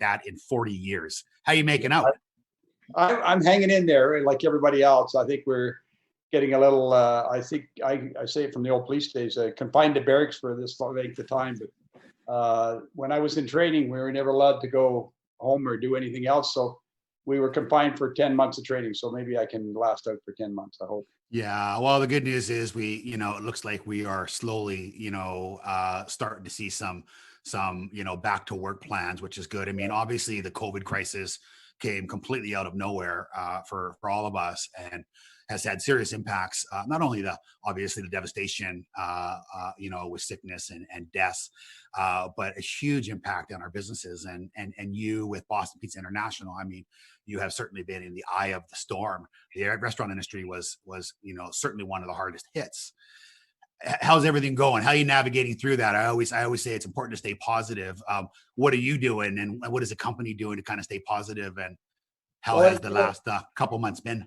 that in 40 years. How are you making out? I'm hanging in there like everybody else. I think we're getting a little, I think I say it from the old police days, confined to barracks for this length of time. But when I was in training, we were never allowed to go home or do anything else. So we were confined for 10 months of training. So maybe I can last out for 10 months, I hope. Yeah. Well, the good news is it looks like we are slowly, starting to see some, back to work plans, which is good. I mean, obviously the COVID crisis came completely out of nowhere for all of us, and has had serious impacts, not only obviously the devastation, with sickness and deaths, but a huge impact on our businesses. And you with Boston Pizza International, I mean, you have certainly been in the eye of the storm. The restaurant industry was certainly one of the hardest hits. How's everything going? How are you navigating through that? I always say it's important to stay positive. What are you doing, and what is the company doing to kind of stay positive? And how has the last couple months been?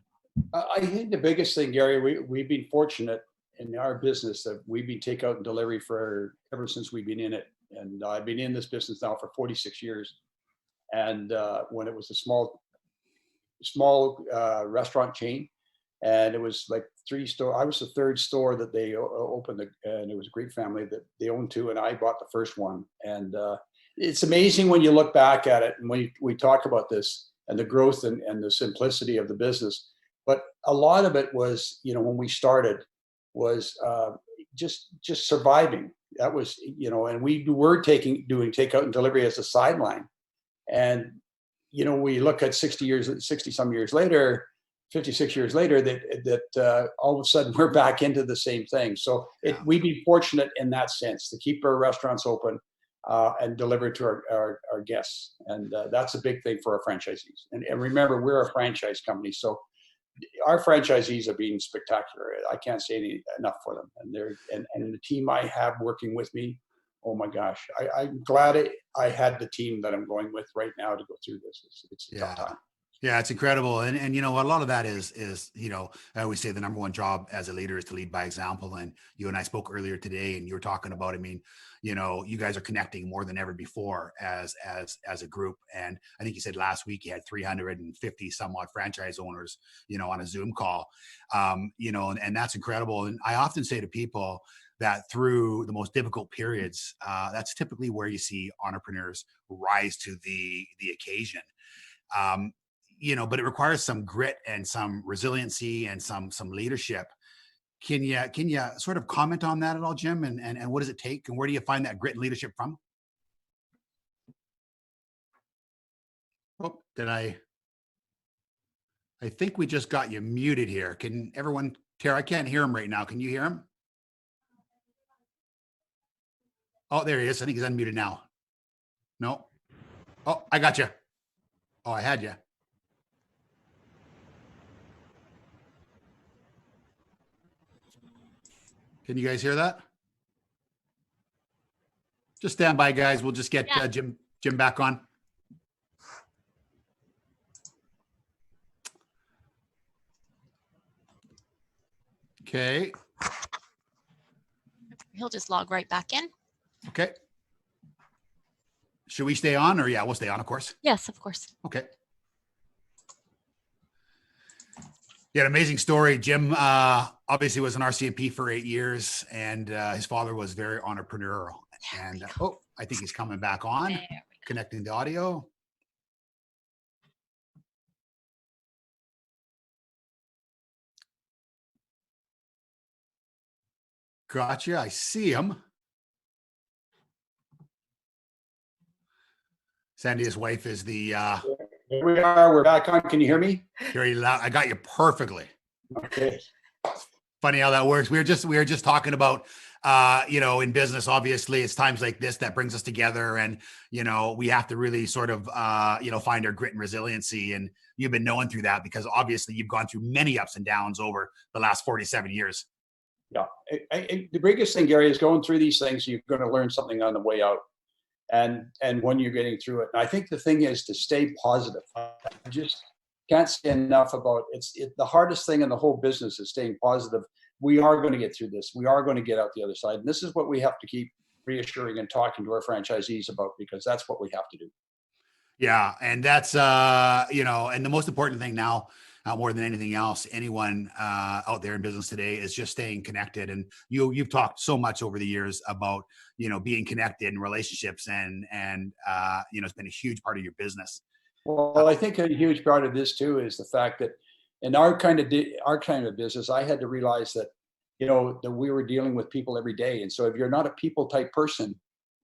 I think the biggest thing, Gary, we've been fortunate in our business that we've been takeout and delivery for ever since we've been in it. And I've been in this business now for 46 years. And when it was a small restaurant chain, and it was like 3 stores. I was the third store that they opened, and it was a great family that they owned 2, and I bought the first one. And it's amazing when you look back at it, and we talk about this and the growth and the simplicity of the business. But a lot of it was, when we started, was just surviving. That was, and we were doing takeout and delivery as a sideline. And, we look at 60 some years later, 56 years later, that all of a sudden we're back into the same thing. So we've been fortunate in that sense to keep our restaurants open and deliver to our guests. And that's a big thing for our franchisees. And remember, we're a franchise company. So our franchisees are being spectacular. I can't say enough for them. And the team I have working with me, oh my gosh, I'm glad I had the team that I'm going with right now to go through this. It's a tough time. Yeah, it's incredible. And a lot of that is, I always say the number one job as a leader is to lead by example. And you and I spoke earlier today, and you were talking about, you guys are connecting more than ever before as a group. And I think you said last week you had 350 somewhat franchise owners, on a Zoom call, and that's incredible. And I often say to people that through the most difficult periods, that's typically where you see entrepreneurs rise to the occasion. But it requires some grit and some resiliency and some leadership. Can you sort of comment on that at all, Jim? And what does it take, and where do you find that grit and leadership from? Oh, I think we just got you muted here. Can everyone, Tara, I can't hear him right now. Can you hear him? Oh, there he is. I think he's unmuted now. No. Oh, I got you. Oh, I had you. Can you guys hear that? Just stand by, guys. We'll just get Jim back on. Okay. He'll just log right back in. Okay. Should we stay on, or we'll stay on, of course. Yes, of course. Okay. Yeah, an amazing story. Jim obviously was an RCMP for 8 years, and his father was very entrepreneurial. And I think he's coming back on, connecting the audio. Gotcha. I see him. Sandy, his wife, is the. Here we are. We're back on. Can you hear me? Very loud. I got you perfectly. Okay. Funny how that works. We were just talking about, in business, obviously, it's times like this that brings us together, and we have to really sort of, find our grit and resiliency. And you've been knowing through that because obviously you've gone through many ups and downs over the last 47 years. Yeah. The biggest thing, Gary, is going through these things. You're going to learn something on the way out. And when you're getting through it. And I think the thing is to stay positive. I just can't say enough about the hardest thing in the whole business is staying positive. We are going to get through this. We are going to get out the other side. And this is what we have to keep reassuring and talking to our franchisees about, because that's what we have to do. Yeah, and that's and the most important thing now, more than anything else, anyone out there in business today is just staying connected. And you've talked so much over the years about being connected in relationships, and it's been a huge part of your business. Well, I think a huge part of this too is the fact that in our kind of business, I had to realize that that we were dealing with people every day, and so if you're not a people type person,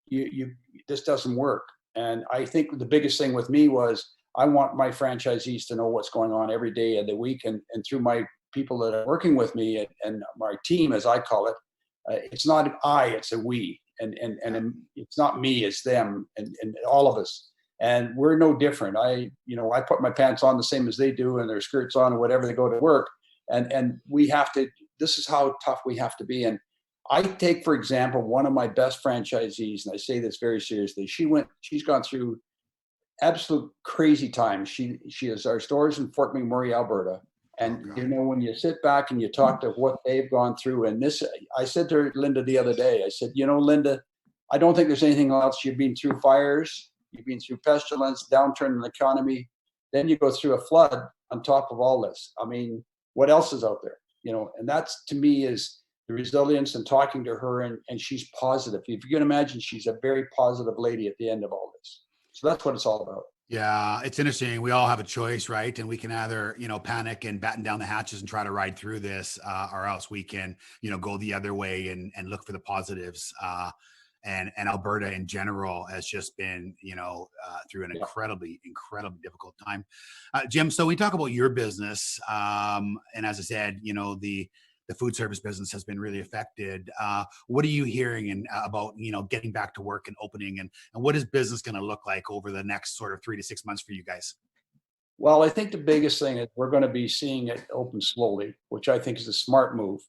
you this doesn't work. And I think the biggest thing with me was I want my franchisees to know what's going on every day of the week, and through my people that are working with me and my team, as I call it, it's not I, it's a we, and it's not me, it's them, and all of us. And we're no different. I put my pants on the same as they do, and their skirts on, or whatever they go to work, and we have to. This is how tough we have to be. And I take, for example, one of my best franchisees, and I say this very seriously. She's gone through absolute crazy times. She has our stores in Fort McMurray, Alberta. And when you sit back and you talk to what they've gone through, and this, I said to her, Linda, the other day, I said, Linda, I don't think there's anything else. You've been through fires, you've been through pestilence, downturn in the economy, then you go through a flood on top of all this. I mean, what else is out there? And that's, to me, is the resilience, and talking to her, and she's positive. If you can imagine, she's a very positive lady at the end of all this. So that's what it's all about. Yeah, it's interesting. We all have a choice, right? And we can either, panic and batten down the hatches and try to ride through this, or else we can, go the other way and look for the positives. And Alberta in general has just been, through an incredibly difficult time. Jim, so we talk about your business, and as I said, the food service business has been really affected. What are you hearing about getting back to work and opening, and what is business going to look like over the next sort of 3 to 6 months for you guys? Well, I think the biggest thing is we're going to be seeing it open slowly, which I think is a smart move,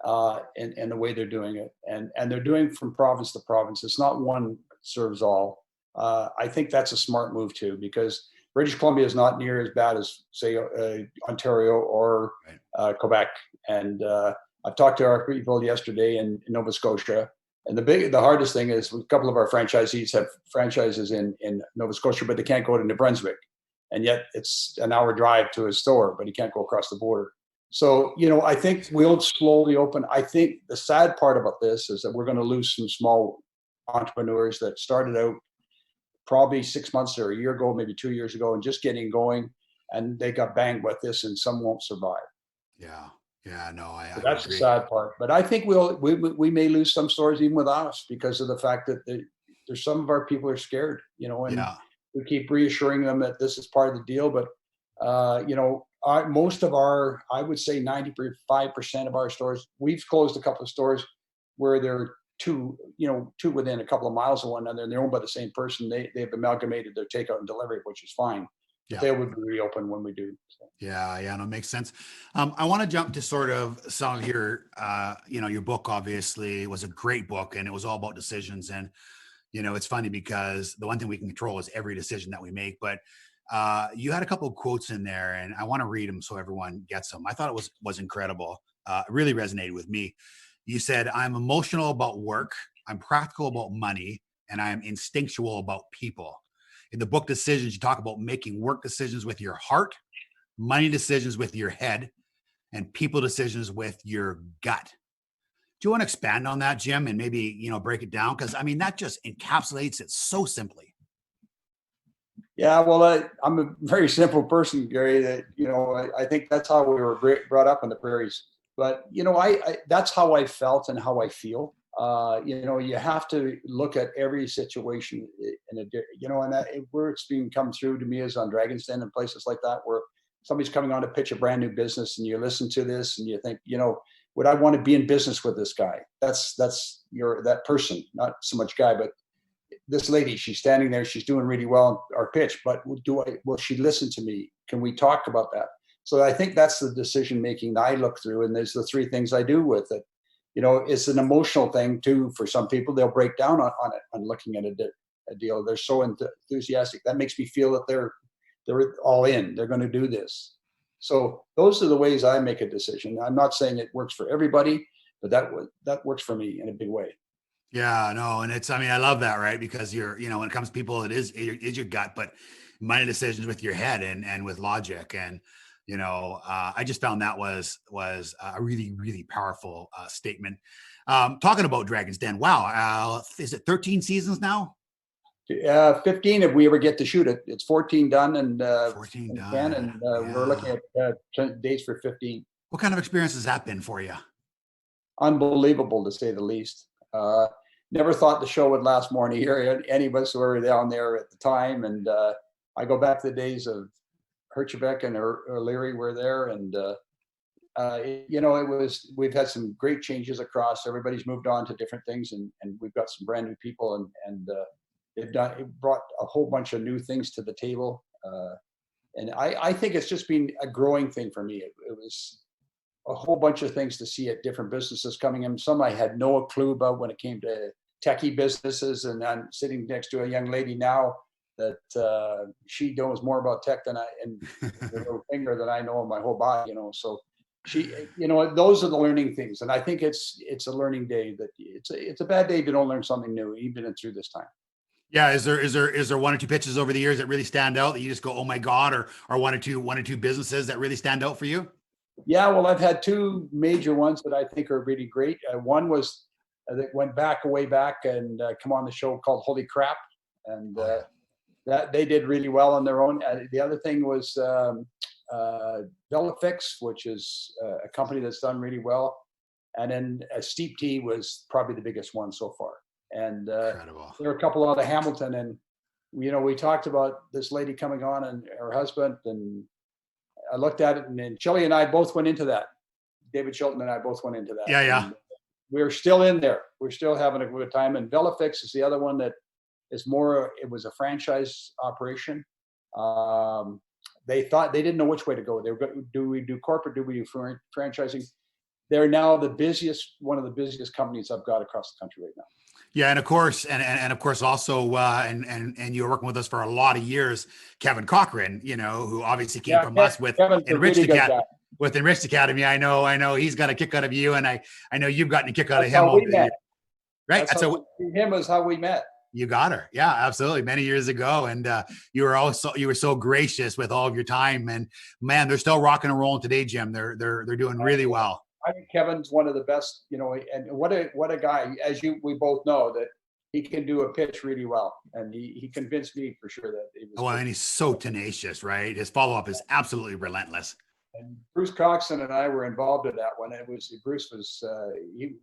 and the way they're doing it, and they're doing from province to province. It's not one serves all. I think that's a smart move too, because British Columbia is not near as bad as, say, Ontario or Quebec. And I've talked to our people yesterday in Nova Scotia, and the hardest thing is a couple of our franchisees have franchises in Nova Scotia, but they can't go to New Brunswick, and yet it's an hour drive to a store, but he can't go across the border. So, I think we'll slowly open. I think the sad part about this is that we're going to lose some small entrepreneurs that started out probably 6 months or a year ago, maybe 2 years ago, and just getting going, and they got banged with this, and some won't survive. Yeah. Yeah, no, I So that's the agree. sad part. But I think we may lose some stores even with us, because of the fact that there's some of our people are scared, and Yeah. we keep reassuring them that this is part of the deal. But most of I would say 95% of our stores, we've closed a couple of stores where they're two within a couple of miles of one another, and they're owned by the same person. They've amalgamated their takeout and delivery, which is fine. But Yeah. they would be reopened when we do. So. Yeah, no, makes sense. I want to jump to sort of some of your, your book obviously was a great book, and it was all about decisions. And, it's funny because the one thing we can control is every decision that we make. But you had a couple of quotes in there, and I want to read them so everyone gets them. I thought it was incredible. It really resonated with me. You said, "I'm emotional about work, I'm practical about money, and I'm instinctual about people." In the book Decisions, you talk about making work decisions with your heart, money decisions with your head, and people decisions with your gut. Do you want to expand on that, Jim, and maybe, break it down? Because, that just encapsulates it so simply. Yeah, well, I'm a very simple person, Gary. That I think that's how we were brought up on the prairies. But I that's how I felt and how I feel. You have to look at every situation and where it's being come through to me is on Dragon's Den and places like that, where somebody's coming on to pitch a brand new business, and you listen to this and you think, would I want to be in business with this guy? That's that person, not so much guy, but this lady. She's standing there, she's doing really well on our pitch, but will she listen to me? Can we talk about that? So I think that's the decision making that I look through, and there's the three things I do with it. It's an emotional thing too. For some people, they'll break down on it, on looking at a deal. They're so enthusiastic. That makes me feel that they're all in. They're going to do this. So those are the ways I make a decision. I'm not saying it works for everybody, but that works for me in a big way. Yeah, no, and I love that, right? Because when it comes to people, it is your gut, but money decisions with your head and with logic. And, I just found that was a really, really powerful statement. Talking about Dragon's Den. Wow. Is it 13 seasons now? 15 if we ever get to shoot it. It's 14 done and 14 10, done. and we're looking at dates for 15. What kind of experience has that been for you? Unbelievable, to say the least. Never thought the show would last more than a year. Any of us were down there at the time, and I go back to the days of Herchebeck and O'Leary were there, and we've had some great changes across. Everybody's moved on to different things, and we've got some brand new people, and it brought a whole bunch of new things to the table. And I think it's just been a growing thing for me. It was a whole bunch of things to see at different businesses coming in. Some I had no clue about when it came to techie businesses, and I'm sitting next to a young lady now that she knows more about tech than I, and the little finger that I know in my whole body, So she, those are the learning things, and I think it's a learning day. That it's a bad day if you don't learn something new, even through this time. Yeah, is there one or two pitches over the years that really stand out that you just go, oh my God, or one or two businesses that really stand out for you? Yeah, well, I've had two major ones that I think are really great. One was that went way back and come on the show called Holy Crap, and that they did really well on their own. The other thing was Velafix, which is a company that's done really well, and then Steep Tea was probably the biggest one so far. And there are a couple out of Hamilton, and we talked about this lady coming on and her husband, and I looked at it, and then Chili and I both went into that. David Chilton and I both went into that. Yeah. And we're still in there. We're still having a good time. And Velafix is the other one that is more. It was a franchise operation. They thought they didn't know which way to go. They were going, do we do corporate? Do we do franchising? They're now one of the busiest companies I've got across the country right now. Yeah, and of course, and of course, also, and you were working with us for a lot of years, Kevin Cochran, who obviously came from us with Enriched Academy. With Enriched Academy, I know he's got a kick out of you, and I know you've gotten a kick out of him over the years. Right, so him is how we met. You got her, yeah, absolutely, many years ago, and you were so gracious with all of your time, and man, they're still rocking and rolling today, Jim. They're doing really well. I think Kevin's one of the best, and what a guy, we both know that he can do a pitch really well. And he convinced me for sure that he was. Well, and he's so tenacious, right? His follow-up is absolutely relentless. And Bruce Coxon and I were involved in that one. Bruce was,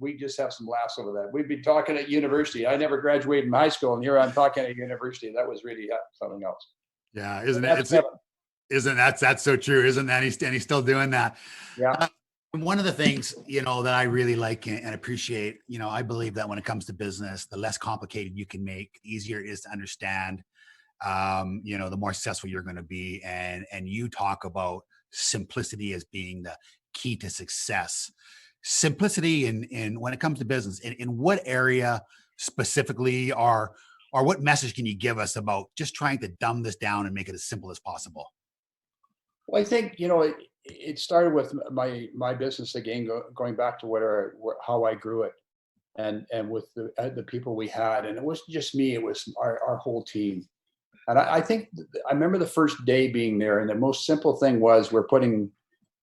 we just have some laughs over that. We'd be talking at university. I never graduated from high school, and here I'm talking at university. That was really something else. Yeah, that's so true, isn't that? He's still doing that. Yeah. One of the things, that I really like and appreciate, I believe that when it comes to business, the less complicated you can make, the easier it is to understand, the more successful you're going to be. And you talk about simplicity as being the key to success. Simplicity in when it comes to business, in what area specifically, or what message can you give us about just trying to dumb this down and make it as simple as possible? Well, I think, it started with my business again, going back to how I grew it, and with the people we had, and it wasn't just me; it was our whole team. And I think I remember the first day being there, and the most simple thing was we're putting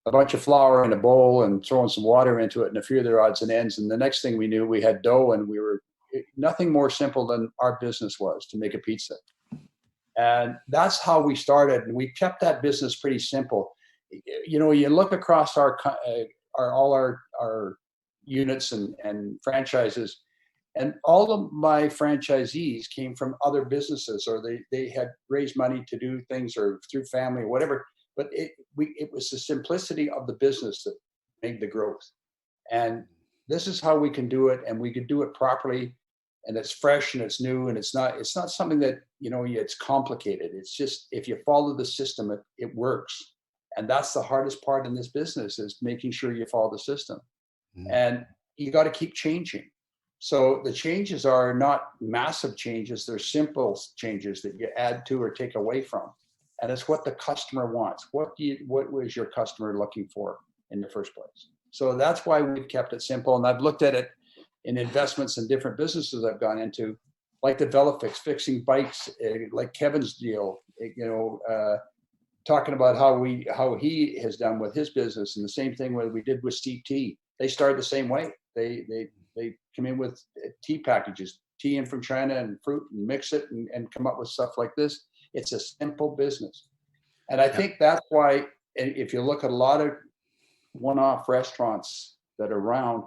a bunch of flour in a bowl and throwing some water into it and a few other odds and ends, and the next thing we knew, we had dough, and we were nothing more simple than our business was to make a pizza. And that's how we started, and we kept that business pretty simple. You look across all our units and franchises, and all of my franchisees came from other businesses, or they had raised money to do things, or through family or whatever. But it was the simplicity of the business that made the growth. And this is how we can do it, and we can do it properly, and it's fresh and it's new, and it's not something that it's complicated. It's just, if you follow the system, it works. And that's the hardest part in this business, is making sure you follow the system. And you got to keep changing. So the changes are not massive changes. They're simple changes that you add to or take away from. And it's what the customer wants. What was your customer looking for in the first place? So that's why we've kept it simple. And I've looked at it in investments in different businesses I've gone into. like the Velofix, fixing bikes, like Kevin's deal, talking about how he has done with his business, and the same thing what we did with Steve T. They started the same way. They come in with tea packages, tea in from China and fruit, and mix it and come up with stuff like this. It's a simple business. And I think that's why, if you look at a lot of one-off restaurants that are around,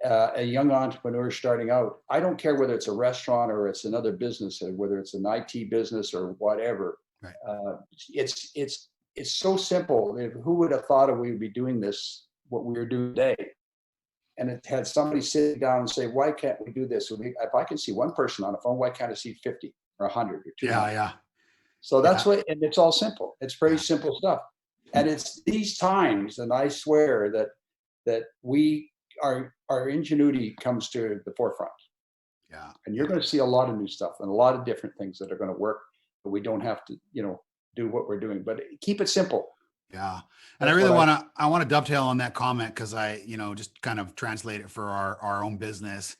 a young entrepreneur starting out, I don't care whether it's a restaurant or it's another business, or whether it's an IT business or whatever. Right. It's so simple. Who would have thought we would be doing this, what we're doing today? And it had somebody sit down and say, why can't we do this? If I can see one person on the phone, why can't I see 50 or 100 or 200? Yeah. So that's what, and it's all simple. It's very simple stuff. And it's these times, and I swear that our ingenuity comes to the forefront. Yeah. And you're going to see a lot of new stuff and a lot of different things that are going to work, but we don't have to, do what we're doing, but keep it simple. Yeah. And I really want to dovetail on that comment, because I, just kind of translate it for our own business.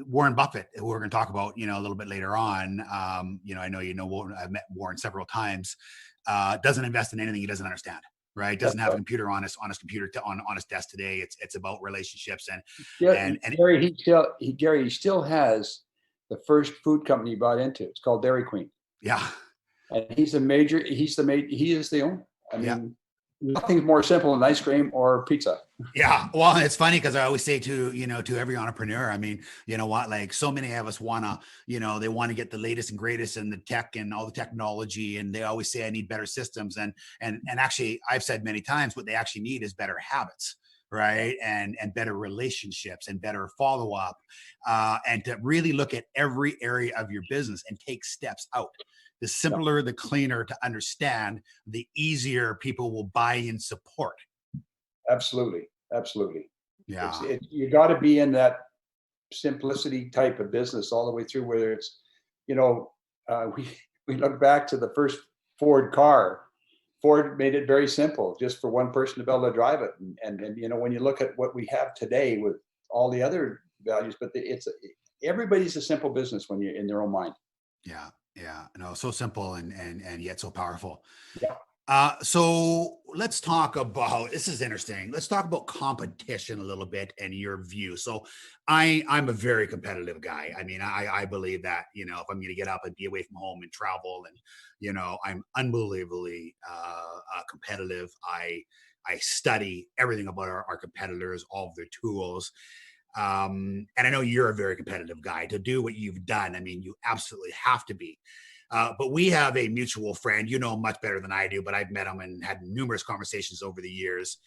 Warren Buffett, who we're going to talk about, a little bit later on. I know I've met Warren several times. Doesn't invest in anything he doesn't understand. Right? Doesn't have a computer on his computer on his desk today. It's about relationships and Gary, he still has the first food company he bought into. It's called Dairy Queen. Yeah. And he is the owner. I mean, nothing's more simple than ice cream or pizza. Yeah. Well, it's funny because I always say to every entrepreneur, I mean, you know what, like so many of us want to, they want to get the latest and greatest in the tech and all the technology. And they always say, I need better systems. And actually I've said many times what they actually need is better habits. Right. And better relationships and better follow-up, and to really look at every area of your business and take steps out. The simpler, the cleaner to understand, the easier people will buy and support. Absolutely. Yeah. You got to be in that simplicity type of business all the way through, whether it's, we look back to the first Ford car. Ford made it very simple, just for one person to be able to drive it. And when you look at what we have today with all the other values, but everybody's a simple business when you're in their own mind. Yeah. No, so simple and yet so powerful. Yeah. So let's talk about, this is interesting. Let's talk about competition a little bit and your view. So I'm a very competitive guy. I mean, I believe that, if I'm going to get up and be away from home and travel and, I'm unbelievably competitive. I study everything about our competitors, all of their tools. And I know you're a very competitive guy. To do what you've done, I mean, you absolutely have to be. But we have a mutual friend, much better than I do, but I've met him and had numerous conversations over the years,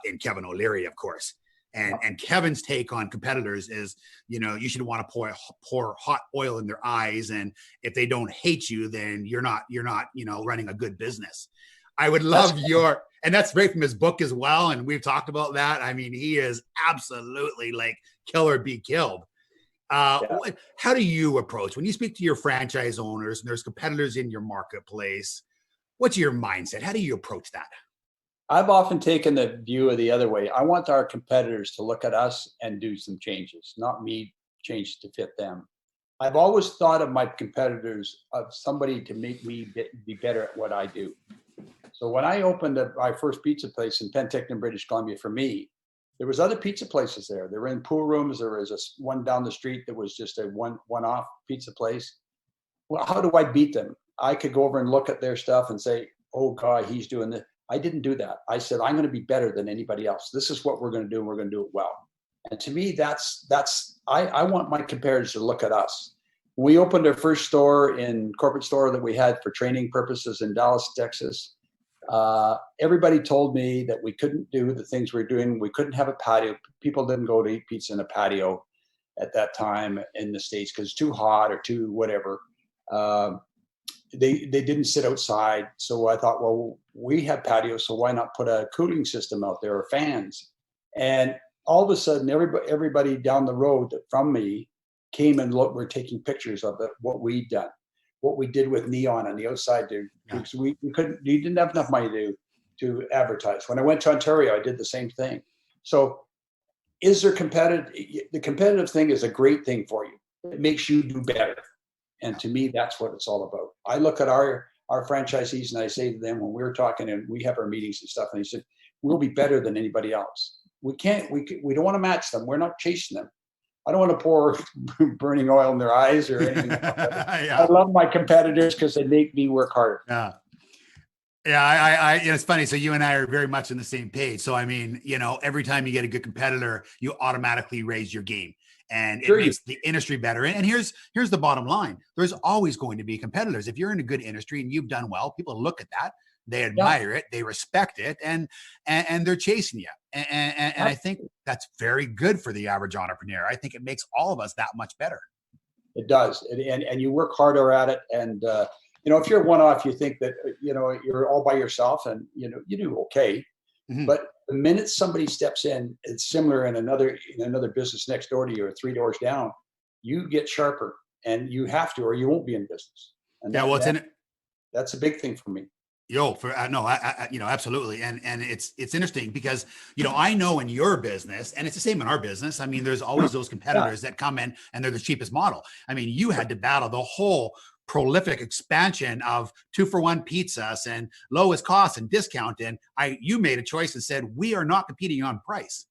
in Kevin O'Leary, of course. And Kevin's take on competitors is, you should want to pour hot oil in their eyes. And if they don't hate you, then you're not, running a good business. I would love and that's right from his book as well. And we've talked about that. I mean, he is absolutely like kill or be killed. How do you approach when you speak to your franchise owners and there's competitors in your marketplace? What's your mindset? How do you approach that? I've often taken the view of the other way. I want our competitors to look at us and do some changes, not me change to fit them. I've always thought of my competitors of somebody to make me be better at what I do. So when I opened my first pizza place in Penticton, British Columbia, for me, there was other pizza places there. They were in pool rooms. There was one down the street that was just a one-off pizza place. Well, how do I beat them? I could go over and look at their stuff and say, oh God, he's doing this. I didn't do that. I said, I'm going to be better than anybody else. This is what we're going to do, and we're going to do it well. And to me, I want my competitors to look at us. We opened our first corporate store that we had for training purposes in Dallas, Texas. Everybody told me that we couldn't do the things we're doing. We couldn't have a patio. People didn't go to eat pizza in a patio at that time in the States because it's too hot or too whatever. They didn't sit outside. So I thought, well, we have patios, so why not put a cooling system out there or fans? And all of a sudden, everybody down the road from me came and we're taking pictures of what we'd done, what we did with neon on the outside there. Because we didn't have enough money to advertise. When I went to Ontario, I did the same thing. So is there competitive? The competitive thing is a great thing for you. It makes you do better. And to me, that's what it's all about. I look at our franchisees and I say to them when we're talking and we have our meetings and stuff, and they said, we'll be better than anybody else. We don't want to match them. We're not chasing them. I don't want to pour burning oil in their eyes or anything like that. I love my competitors because they make me work harder. Yeah. Yeah, it's funny. So you and I are very much on the same page. So, I mean, every time you get a good competitor, you automatically raise your game and it makes the industry better. And here's the bottom line. There's always going to be competitors. If you're in a good industry and you've done well, people look at that, they admire it, they respect it, and they're chasing you. And I think that's very good for the average entrepreneur. I think it makes all of us that much better. It does. And you work harder at it. And, if you're one-off, you think that, you're all by yourself and, you do okay. Mm-hmm. But the minute somebody steps in, it's similar in another business next door to you or 3 doors down, you get sharper and you have to, or you won't be in business. And that's a big thing for me. Absolutely. And it's interesting because, I know in your business, and it's the same in our business. I mean, there's always those competitors that come in and they're the cheapest model. I mean, you had to battle the whole prolific expansion of 2-for-1 pizzas and lowest cost and discount. And you made a choice and said, we are not competing on price.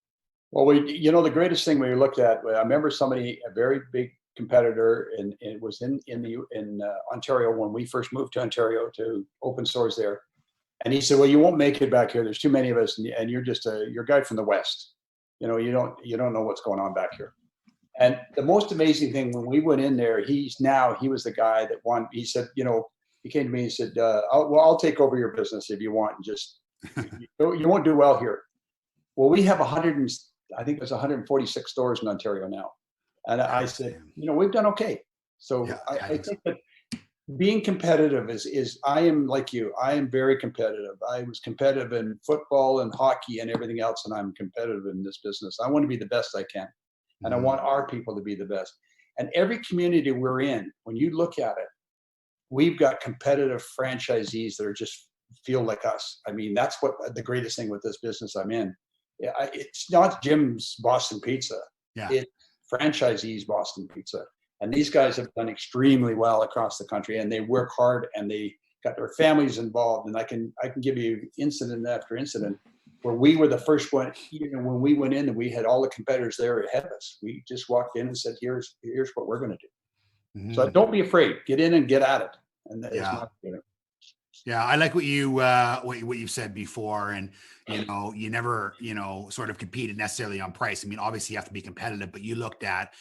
Well, the greatest thing we looked at, I remember a very big competitor, and it was in Ontario when we first moved to Ontario to open stores there. And he said, well, you won't make it back here. There's too many of us. And you're just you're a guy from the West. You don't know what's going on back here. And the most amazing thing when we went in there, he was the guy that won. He said, he came to me and said, I'll take over your business if you want. And just, you won't do well here. Well, we have 146 stores in Ontario now. And I said, we've done okay. So I think that being competitive is I am like you. I am very competitive. I was competitive in football and hockey and everything else, and I'm competitive in this business. I want to be the best I can. And I want our people to be the best. And every community we're in, when you look at it, we've got competitive franchisees that are just feel like us. I mean, that's what the greatest thing with this business I'm in. It's not Jim's Boston Pizza. Yeah. It's franchisees Boston Pizza. And these guys have done extremely well across the country, and they work hard and they got their families involved. And I can give you incident after incident where we were the first one. When we went in and we had all the competitors there ahead of us, we just walked in and said, here's what we're going to do. Mm-hmm. So don't be afraid, get in and get at it. And it's not, Yeah, I like what you've said before, and you never sort of competed necessarily on price. I mean, obviously you have to be competitive, but you looked at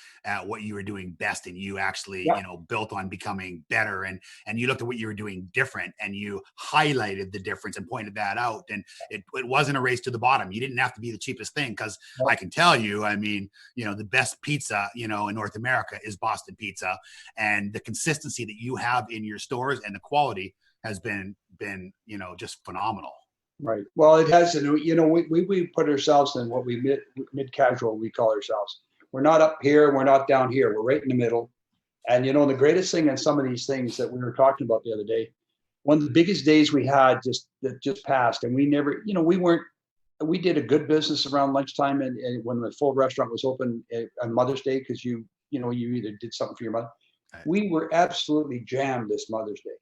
what you were doing best, and you actually built on becoming better, and you looked at what you were doing different, and you highlighted the difference and pointed that out. And it wasn't a race to the bottom. You didn't have to be the cheapest thing, because I can tell you, I mean, the best pizza in North America is Boston Pizza, and the consistency that you have in your stores and the quality has been just phenomenal. Right. Well, it has, we put ourselves in what we mid casual, we call ourselves. We're not up here, we're not down here, we're right in the middle. And the greatest thing in some of these things that we were talking about the other day, one of the biggest days we had just passed, and we never, we did a good business around lunchtime and when the full restaurant was open on Mother's Day, because you either did something for your mother. Right. We were absolutely jammed this Mother's Day.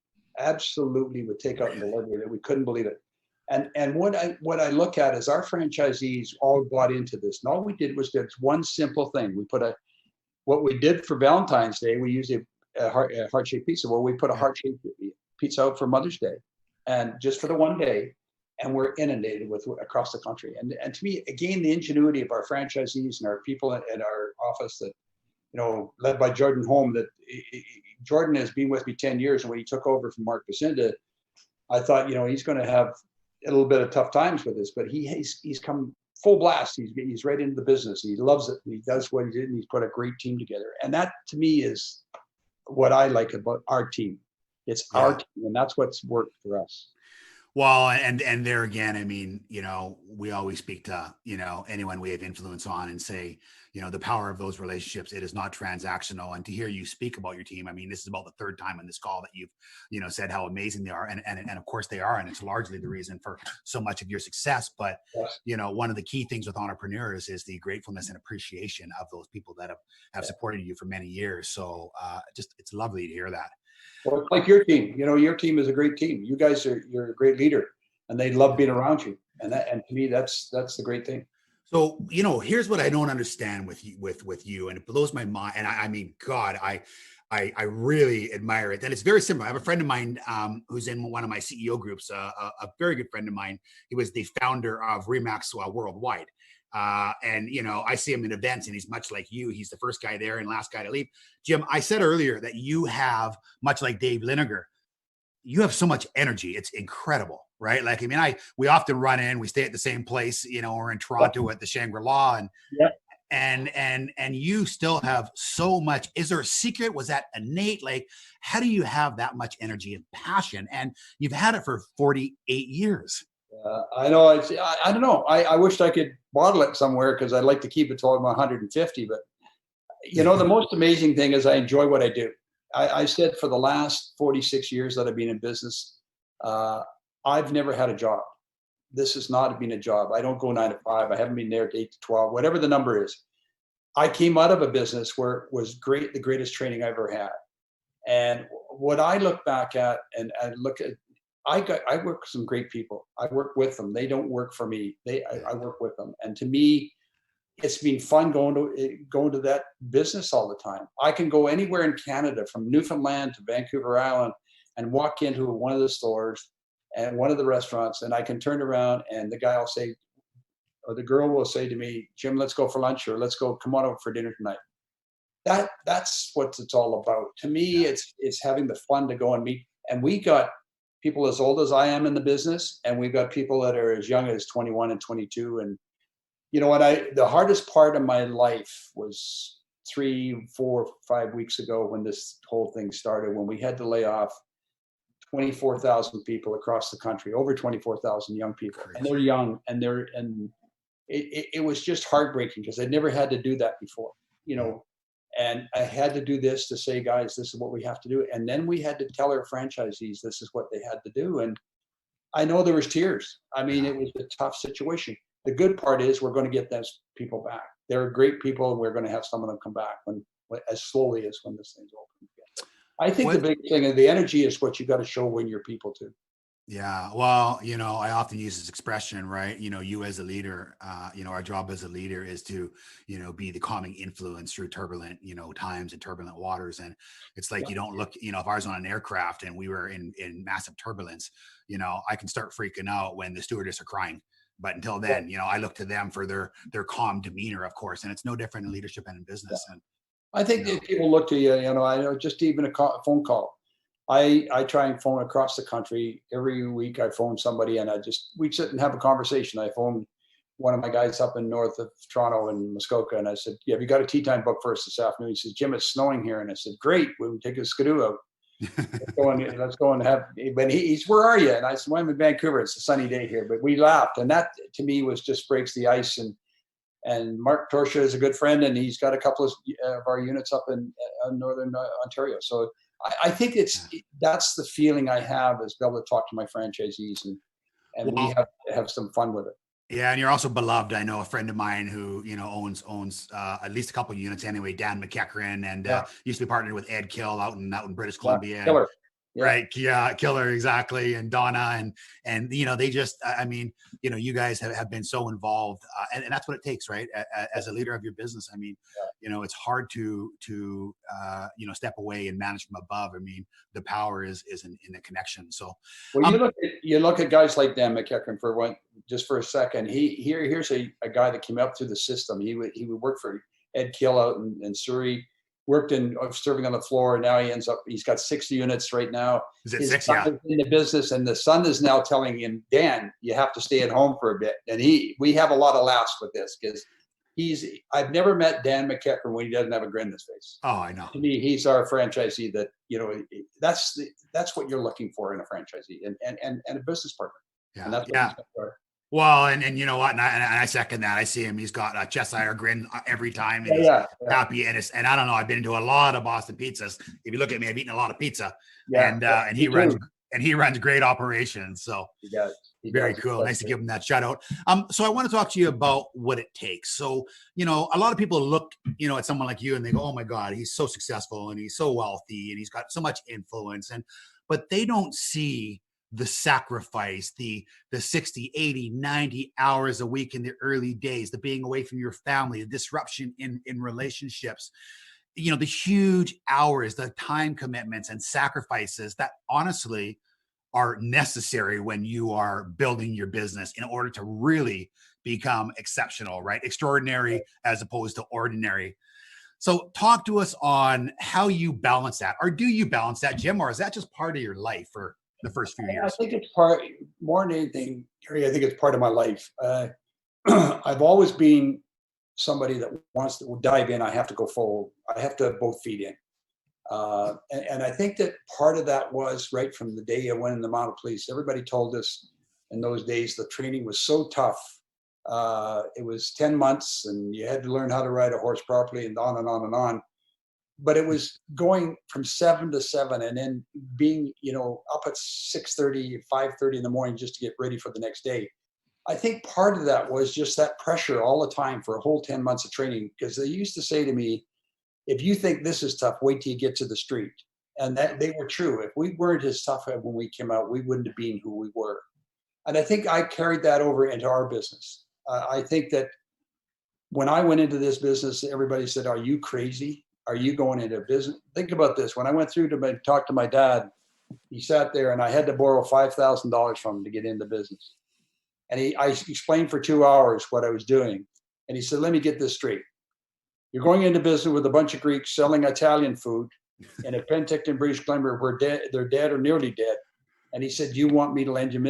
Absolutely with takeout and delivery that we couldn't believe it. And what I look at is our franchisees all bought into this. And all we did was just one simple thing. What we did for Valentine's Day, we used a heart-shaped pizza. Well, we put a heart-shaped pizza out for Mother's Day, and just for the one day, and we're inundated with across the country. And to me, again, the ingenuity of our franchisees and our people at our office that, led by Jordan Holm, that Jordan has been with me 10 years. And when he took over from Mark Bacinda, I thought, he's going to have a little bit of tough times with this, but he's come full blast. He's right into the business. He loves it. And he does what he did, and he's put a great team together. And that to me is what I like about our team. It's our team, and that's what's worked for us. Well, and there again, I mean, we always speak to, anyone we have influence on and say, the power of those relationships, it is not transactional. And to hear you speak about your team, I mean, this is about the third time on this call that you've, said how amazing they are. And of course they are. And it's largely the reason for so much of your success. But, Yes. one of the key things with entrepreneurs is the gratefulness and appreciation of those people that have supported you for many years. So it's lovely to hear that. Well, like your team, your team is a great team. You're a great leader, and they love being around you. And to me, that's the great thing. So, here's what I don't understand with you, and it blows my mind. And I mean, God, I really admire it. And it's very similar. I have a friend of mine who's in one of my CEO groups, a very good friend of mine. He was the founder of Remax Worldwide. And I see him in events, and he's much like you. He's the first guy there and last guy to leave. Jim, I said earlier that you have, much like Dave Liniger, you have so much energy. It's incredible, right? Like, I mean, we often run in, we stay at the same place, we're in Toronto at the Shangri-La, and Yeah. and you still have so much. Is there a secret? Was that innate? Like, how do you have that much energy and passion? And you've had it for 48 years. I know. I don't know. I wished I could bottle it somewhere, because I'd like to keep it till I'm 150. But the most amazing thing is I enjoy what I do. I said for the last 46 years that I've been in business, I've never had a job. This has not been a job. I don't go 9 to 5. I haven't been there 8 to 12, whatever the number is. I came out of a business where it was great, the greatest training I ever had. And what I look back at and look at, I work with some great people. I work with them. They don't work for me. I work with them. And to me, it's been fun going to that business all the time. I can go anywhere in Canada, from Newfoundland to Vancouver Island, and walk into one of the stores and one of the restaurants, and I can turn around and the guy will say, or the girl will say to me, "Jim, let's go for lunch," or come on over for dinner tonight." That's what it's all about. To me, it's having the fun to go and meet. And we got people as old as I am in the business, and we've got people that are as young as 21 and 22. And the hardest part of my life was 3, 4, 5 weeks ago, when this whole thing started, when we had to lay off 24,000 people across the country, over 24,000 young people. Crazy. And they're young, and it was just heartbreaking, because I'd never had to do that before, and I had to do this to say, guys, this is what we have to do. And then we had to tell our franchisees this is what they had to do. And I know there was tears. I mean, it was a tough situation. The good part is we're going to get those people back. They're great people, and we're going to have some of them come back when as slowly as when this thing's open again. I think the big thing of the energy is what you got to show when you're people to. Yeah. Well, I often use this expression, right? You as a leader, our job as a leader is to, be the calming influence through turbulent, times and turbulent waters. And it's like, you don't look, if I was on an aircraft and we were in massive turbulence, I can start freaking out when the stewardess are crying. But until then, I look to them for their calm demeanor, of course. And it's no different in leadership and in business. Yeah. And I think that people look to you, I know, just even a phone call. I try and phone across the country every week. I phone somebody, and we sit and have a conversation. I phoned one of my guys up in north of Toronto in Muskoka, and I said, "Yeah, have you got a tea time book for us this afternoon?" He says, "Jim, it's snowing here." And I said, "Great, we'll take a skidoo out. Let's go and have." But he's, "Where are you?" And I said, "Well, I'm in Vancouver. It's a sunny day here." But we laughed, and that to me was just breaks the ice. And Mark Torsha is a good friend, and he's got a couple of our units up in northern Ontario. So I think that's the feeling I have, is be able to talk to my franchisees, and we have some fun with it. Yeah, and you're also beloved. I know a friend of mine who owns at least a couple of units anyway. Dan McEachran, and used to be partnered with Ed Kill out in British Columbia. Killer. Yeah. Right. Yeah. Killer. Exactly. And Donna and they just, I mean, you guys have been so involved and that's what it takes, right? As a leader of your business. I mean, it's hard to step away and manage from above. I mean, the power is in the connection. So, well, you look at guys like Dan McEachran just for a second. Here's a guy that came up through the system. He would work for Ed Kill out in Surrey. Worked in serving on the floor, and now he's got 6 units right now. Is it His 6? son Yeah. is in the business, and the son is now telling him, "Dan, you have to stay at home for a bit." And we have a lot of laughs with this, because I've never met Dan McEachran when he doesn't have a grin on his face. Oh, I know. To me, he's our franchisee that, that's what you're looking for in a franchisee and a business partner. And Yeah. that's what Yeah. he's got for. Well, and you know what? And I second that. I see him. He's got a chest iron grin every time, and Yeah, he's yeah, yeah, happy. And I don't know. I've been into a lot of Boston pizzas. If you look at me, I've eaten a lot of pizza, yeah. and Me too. he runs great operations. So He does. He very does. cool. Nice to give him that shout out. So I want to talk to you about what it takes. So, you know, a lot of people look, you know, at someone like you and they go, oh my God, he's so successful and he's so wealthy and he's got so much influence. But they don't see the sacrifice, the 60, 80, 90 hours a week in the early days, the being away from your family, the disruption in relationships, you know, the huge hours, the time commitments and sacrifices that honestly are necessary when you are building your business in order to really become exceptional, right? Extraordinary as opposed to ordinary. So talk to us on how you balance that, or do you balance that, Jim, or is that just part of your life for the first few I years? think it's part, more than anything, Gary, I think it's part of my life. I've always been somebody that wants to dive in. I have to go full. I have to both feet in. And I think that part of that was right from the day I went in the mounted police. Everybody told us in those days the training was so tough. It was 10 months and you had to learn how to ride a horse properly and on and on and on. But it was going from 7 to 7 and then being, you know, up at 6:30, 5:30 in the morning just to get ready for the next day. I think part of that was just that pressure all the time for a whole 10 months of training, because they used to say to me, if you think this is tough, wait till you get to the street. And that they were true. If we weren't as tough when we came out, we wouldn't have been who we were. And I think I carried that over into our business. I think that when I went into this business, everybody said, are you crazy? Are you going into business? Think about this. When I went through to talk to my dad, he sat there and I had to borrow $5,000 from him to get into business. And I explained for 2 hours what I was doing. And he said, let me get this straight. You're going into business with a bunch of Greeks selling Italian food in a Penticton, British Columbia, where they're dead or nearly dead. And he said, you want me to lend you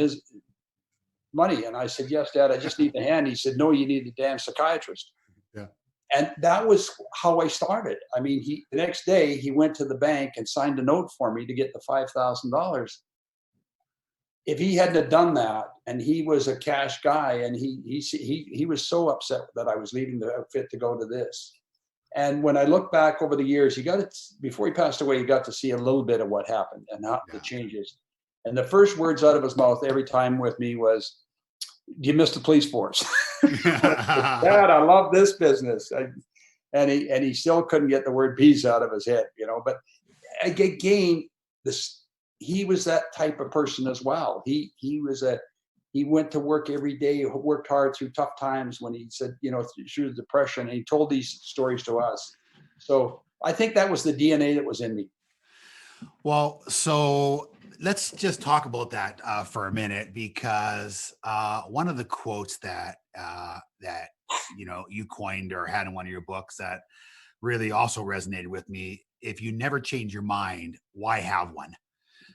money? And I said, yes, Dad, I just need the hand. He said, no, you need a damn psychiatrist. Yeah. And that was how I started. I mean, the next day he went to the bank and signed a note for me to get the $5,000. If he hadn't have done that, and he was a cash guy, and he was so upset that I was leaving the outfit to go to this. And when I look back over the years, before he passed away, he got to see a little bit of what happened and how the changes. And the first words out of his mouth every time with me was, "You missed the police force." Dad, I love this business. And he still couldn't get the word peace out of his head, you know. But again, he was that type of person as well. He went to work every day, worked hard through tough times when he said, you know, through the depression, and he told these stories to us. So I think that was the DNA that was in me. Well, so let's just talk about that for a minute, because one of the quotes that you know you coined or had in one of your books that really also resonated with me: if you never change your mind, why have one?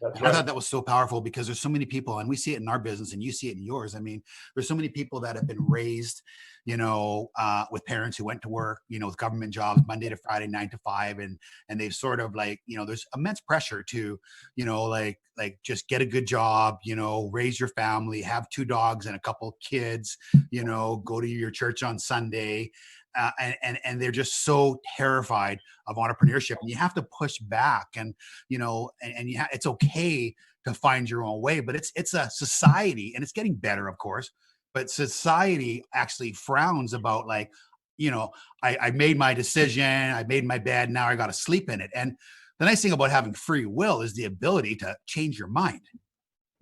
That's And I thought right. that was so powerful, because there's so many people, and we see it in our business and you see it in yours. I mean, there's so many people that have been raised, you know, with parents who went to work, you know, with government jobs, Monday to Friday, 9 to 5. And they've sort of like, you know, there's immense pressure to, you know, like just get a good job, you know, raise your family, have 2 dogs and a couple kids, you know, go to your church on Sunday. And they're just so terrified of entrepreneurship, and you have to push back, and you know, and it's okay to find your own way, but it's a society, and it's getting better, of course, but society actually frowns about, like, you know, I made my decision, I made my bed, now I got to sleep in it. And the nice thing about having free will is the ability to change your mind.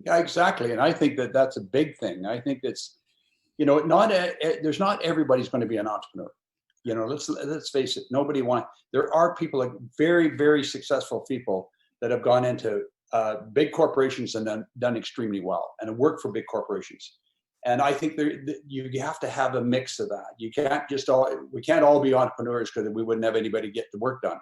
Yeah, exactly. And I think that that's a big thing. I think that's, you know, there's not everybody's going to be an entrepreneur. You know, let's face it. There are people, like very, very successful people, that have gone into big corporations and done extremely well and have worked for big corporations. And I think you have to have a mix of that. We can't all be entrepreneurs, because we wouldn't have anybody get the work done.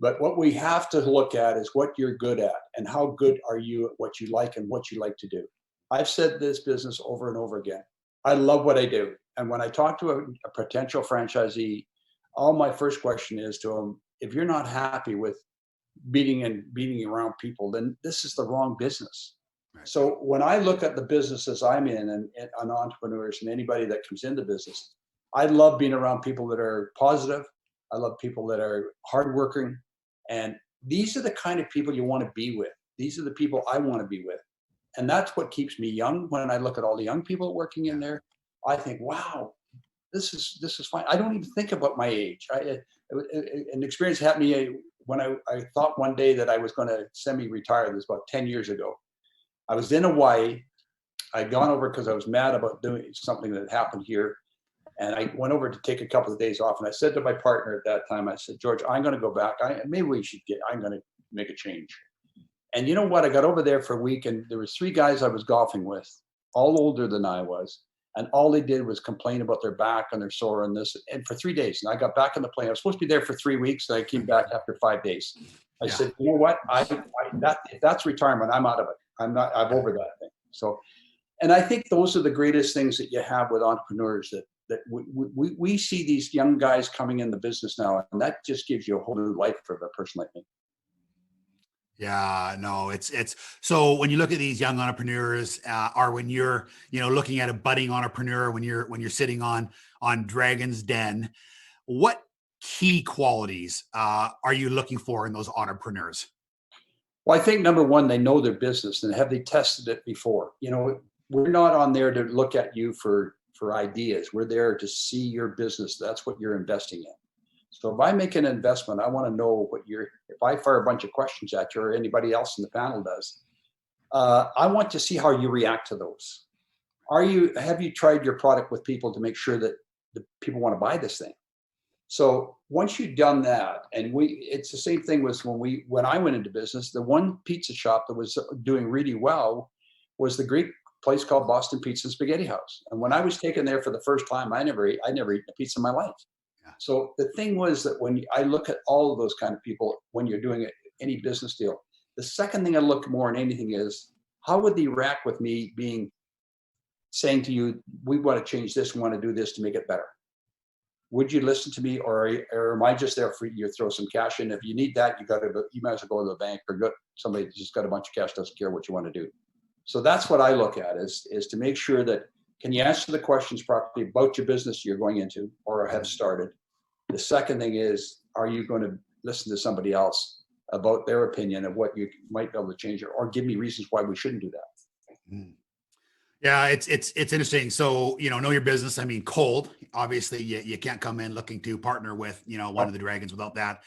But what we have to look at is what you're good at and how good are you at what you like and what you like to do. I've said this business over and over again. I love what I do. And when I talk to a potential franchisee, all my first question is to them, if you're not happy with beating around people, then this is the wrong business. Right. So when I look at the businesses I'm in and entrepreneurs and anybody that comes into business, I love being around people that are positive. I love people that are hardworking. And these are the kind of people you want to be with. These are the people I want to be with. And that's what keeps me young. When I look at all the young people working in there, I think, wow, this is fine. I don't even think about my age. An experience happened to me when I thought one day that I was going to semi-retire. This was about 10 years ago. I was in Hawaii. I'd gone over because I was mad about doing something that happened here. And I went over to take a couple of days off. And I said to my partner at that time, I said, George, I'm going to go back. I'm going to make a change. And you know what? I got over there for a week and there was 3 guys I was golfing with, all older than I was. And all they did was complain about their back and their sore and this. And for 3 days, and I got back on the plane. I was supposed to be there for 3 weeks. And I came back after 5 days. I said, you know what? If that's retirement, I'm out of it. I'm over that thing. So, and I think those are the greatest things that you have with entrepreneurs that we see these young guys coming in the business now, and that just gives you a whole new life for a person like me. Yeah, no, it's so when you look at these young entrepreneurs, or when you're, looking at a budding entrepreneur, when you're sitting on Dragon's Den, what key qualities are you looking for in those entrepreneurs? Well, I think number one, they know their business and have they tested it before? We're not on there to look at you for ideas. We're there to see your business. That's what you're investing in. So if I make an investment, I want to know if I fire a bunch of questions at you or anybody else in the panel does, I want to see how you react to those. Have you tried your product with people to make sure that the people want to buy this thing? So once you've done that, and it's the same thing was when I went into business, the one pizza shop that was doing really well was the Greek place called Boston Pizza and Spaghetti House. And when I was taken there for the first time, I never eaten a pizza in my life. Yeah. So the thing was that when I look at all of those kind of people, when you're doing any business deal, the second thing I look more than anything is how would they react with me saying to you, we want to change this, we want to do this to make it better. Would you listen to me, or am I just there for you to throw some cash in? If you need that, you might as well go to the bank or go somebody that's just got a bunch of cash, doesn't care what you want to do. So that's what I look at is to make sure that can you answer the questions properly about your business you're going into or have started. The second thing is, are you going to listen to somebody else about their opinion of what you might be able to change or give me reasons why we shouldn't do that? Mm. Yeah, it's interesting. So, know your business. I mean, cold, obviously you can't come in looking to partner with, one of the dragons without that.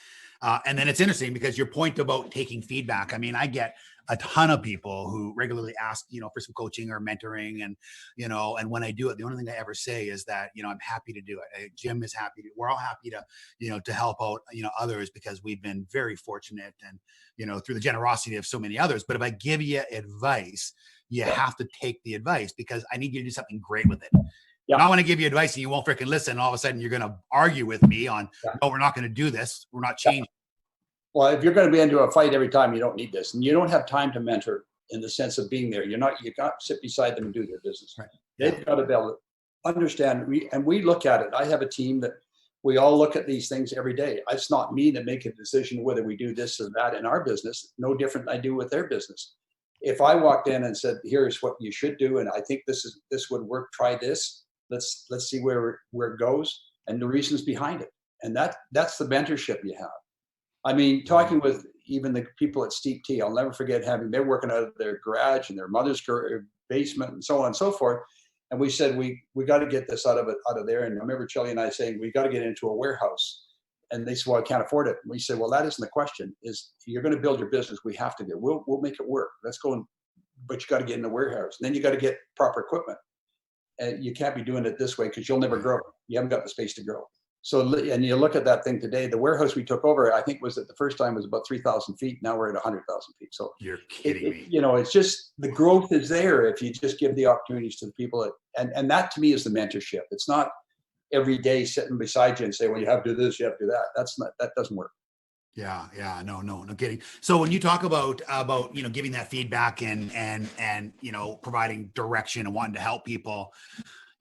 And then it's interesting because your point about taking feedback. I mean, I get a ton of people who regularly ask, for some coaching or mentoring. And, and when I do it, the only thing I ever say is that, I'm happy to do it. Jim is happy we're all happy to, to help out, others because we've been very fortunate and, through the generosity of so many others. But if I give you advice, you have to take the advice because I need you to do something great with it. Yeah. I want to give you advice and you won't freaking listen. And all of a sudden you're going to argue with me on, no, we're not going to do this. We're not changing. Well, if you're going to be into a fight every time, you don't need this. And you don't have time to mentor in the sense of being there. You got to sit beside them and do their business. Right. They've got to be able to understand. We look at it. I have a team that we all look at these things every day. It's not me that make a decision whether we do this or that in our business, no different than I do with their business. If I walked in and said, here's what you should do, and I think this would work, try this, let's see where it goes and the reasons behind it. And that's the mentorship you have. I mean, talking with even the people at Steep Tea, I'll never forget they're working out of their garage and their mother's basement and so on and so forth. And we said, we got to get this out of there. And I remember Chelly and I saying, we got to get into a warehouse. And they said, well, I can't afford it. And we said, well, that isn't the question. Is you're going to build your business. We have to do. We'll make it work. Let's go. But you got to get in the warehouse. And then you got to get proper equipment. And you can't be doing it this way because you'll never grow. You haven't got the space to grow. So, and you look at that thing today, the warehouse we took over, I think was at the first time was about 3,000 feet. Now we're at 100,000 feet. So you're kidding me. It's just the growth is there if you just give the opportunities to the people. And that to me is the mentorship. It's not every day sitting beside you and say, well, you have to do this, you have to do that. That doesn't work. Yeah. No kidding. So when you talk about, giving that feedback and, providing direction and wanting to help people,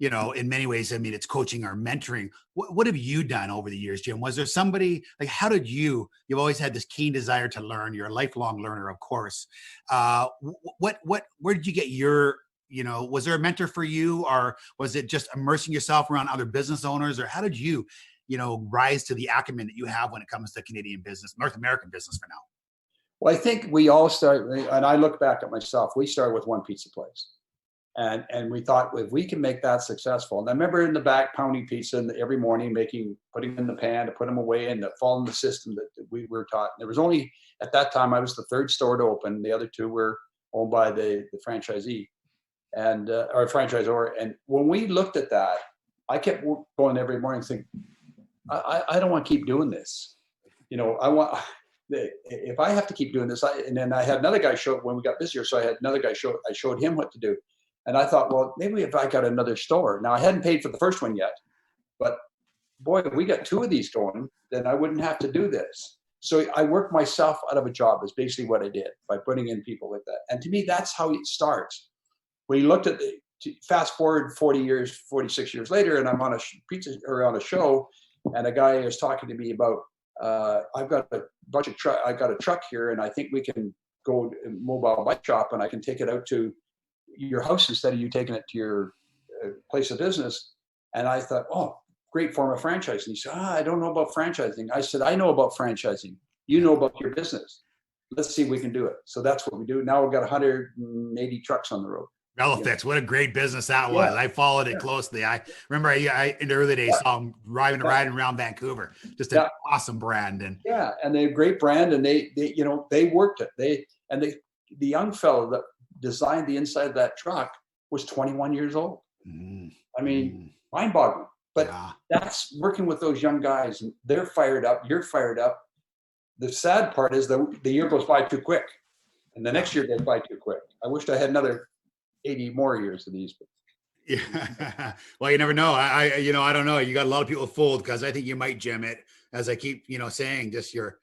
in many ways, I mean, it's coaching or mentoring. What have you done over the years, Jim? Was there somebody, like, how did you've always had this keen desire to learn. You're a lifelong learner, of course. Where did you get your, was there a mentor for you, or was it just immersing yourself around other business owners, or how did you, rise to the acumen that you have when it comes to Canadian business, North American business for now? Well, I think we all start, and I look back at myself, we started with one pizza place. And we thought, if we can make that successful, and I remember in the back pounding pizza every morning, putting in the pan to put them away and to follow the system that we were taught. There was only, at that time, I was the third store to open. The other two were owned by the franchisee and or franchisor. And when we looked at that, I kept going every morning thinking, I don't want to keep doing this. If I have to keep doing this, and then I had another guy when we got busier. So I had another guy I showed him what to do. And I thought, well, maybe if I got another store. Now, I hadn't paid for the first one yet, but boy, if we got two of these going, then I wouldn't have to do this. So I worked myself out of a job is basically what I did by putting in people like that. And to me, that's how it starts. When you looked at fast forward 46 years later, and I'm on a show, and a guy is talking to me about, I've got a bunch of I got a truck here, and I think we can go to mobile bike shop, and I can take it out to your house instead of you taking it to your place of business. And I thought, oh, great form of franchising. He said, I don't know about franchising. I said, I know about franchising. You know about your business. Let's see if we can do it. So that's what we do. Now we've got 180 trucks on the road. Relafix, what a great business that was. I followed it closely. I remember I in the early days saw them riding around Vancouver. Just an awesome brand. And they're a great brand, and they worked it. The young fellow that designed the inside of that truck was 21 years old. I mean, mind-boggling. But that's working with those young guys, and they're fired up. You're fired up. The sad part is the year goes by too quick, and the next year goes by too quick. I wished I had another 80 more years of these. Yeah. Well, you never know. I don't know. You got a lot of people fooled, because I think you might, Jim, it, as I keep, saying, just your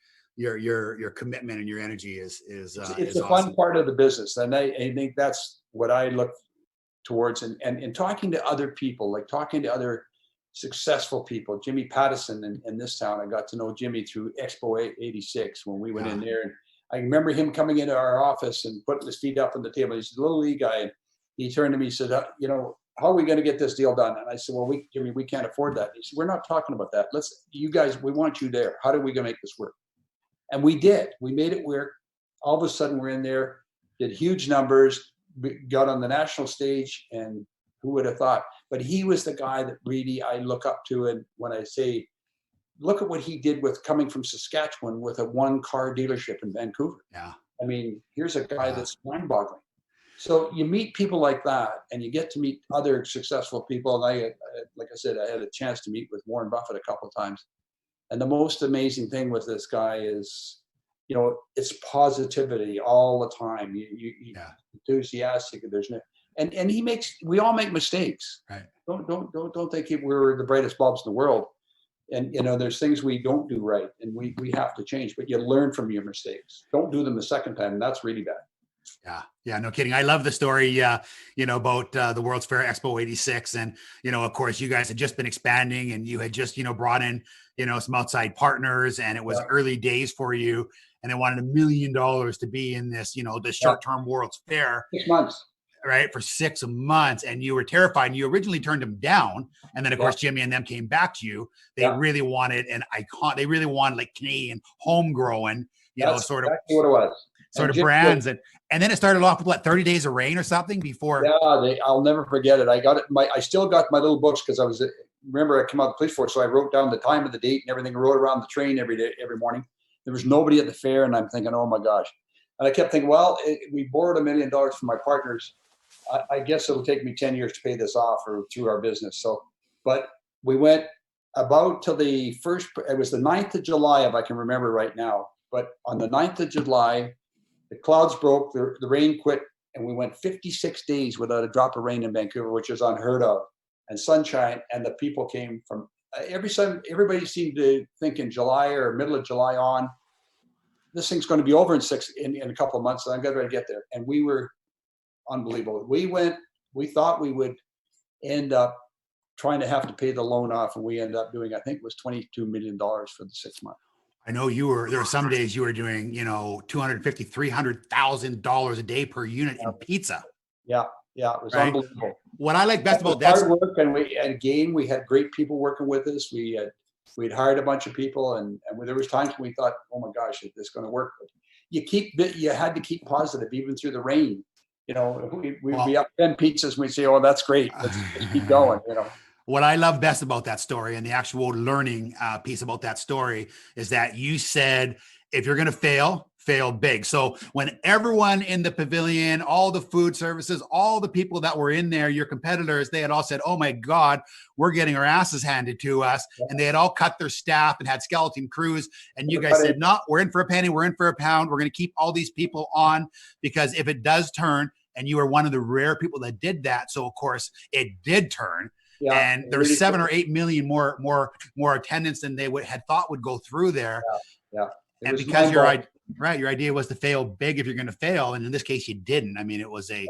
commitment and your energy is it's a fun part of the business. And I think that's what I look towards, and talking to other people, like talking to other successful people. Jimmy Pattison in this town, I got to know Jimmy through Expo 86 when we went in there. And I remember him coming into our office and putting his feet up on the table. He's a little league guy. And he turned to me and said, how are we going to get this deal done? And I said, well, Jimmy, we can't afford that. He said, we're not talking about that. We want you there. How are we going to make this work? And we did. We made it work. All of a sudden, we're in there, did huge numbers, got on the national stage, and who would have thought? But he was the guy that really I look up to. And when I say, look at what he did with coming from Saskatchewan with a one-car dealership in Vancouver. Yeah. I mean, here's a guy that's mind-boggling. So you meet people like that, and you get to meet other successful people. And like I said, I had a chance to meet with Warren Buffett a couple of times. And the most amazing thing with this guy is, it's positivity all the time. You enthusiastic. There's no, and we all make mistakes. Right. Don't think we're the brightest bulbs in the world. And there's things we don't do right, and we have to change. But you learn from your mistakes. Don't do them the second time, and that's really bad. Yeah, no kidding. I love the story, about the World's Fair Expo 86. And, of course, you guys had just been expanding, and you had just, brought in, some outside partners, and it was early days for you. And they wanted $1 million to be in this, this short-term World's Fair. 6 months. Right, for 6 months, and you were terrified. And you originally turned them down, and then of course Jimmy and them came back to you. They really wanted an icon. They really wanted like Canadian homegrown, sort of exactly what it was. Sort of brands, and then it started off with 30 Days of Rain or something before. I'll never forget it. I still got my little books, because remember I came out of the police force, so I wrote down the time of the date and everything. I wrote around the train every morning. There was nobody at the fair, and I'm thinking, oh my gosh. And I kept thinking, well, we borrowed $1 million from my partners. I guess it'll take me 10 years to pay this off or through our business. So, but we went about till it was the 9th of July, if I can remember right now. But on the 9th of July, the clouds broke, the rain quit, and we went 56 days without a drop of rain in Vancouver, which is unheard of, and sunshine. And the people came from everybody seemed to think in July or middle of July on, this thing's going to be over in a couple of months, and I'm going to get there. And we were unbelievable. We thought we would end up trying to have to pay the loan off, and we ended up doing, I think it was $22 million for the 6 months. I know there were some days you were doing, $250,000, $300,000 a day per unit in pizza. Yeah, it was Right? unbelievable. What I like best about hard work, and we had great people working with us. We'd hired a bunch of people, and there was times when we thought, oh my gosh, is this going to work? But you had to keep positive even through the rain. We'd be up 10 pizzas and we'd say, oh, that's great. Let's keep going. What I love best about that story, and the actual learning piece about that story, is that you said, if you're going to fail big. So when everyone in the pavilion, all the food services, all the people that were in there, your competitors, they had all said, oh my God, we're getting our asses handed to us. Yeah. And they had all cut their staff and had skeleton crews. And you guys said, no, we're in for a penny. We're in for a pound. We're going to keep all these people on, because if it does turn, and you were one of the rare people that did that. So of course it did turn. Yeah, and there was 7 or 8 million more attendance than they had thought would go through there. Yeah. And because your idea was to fail big if you're going to fail, and in this case you didn't. I mean, it was a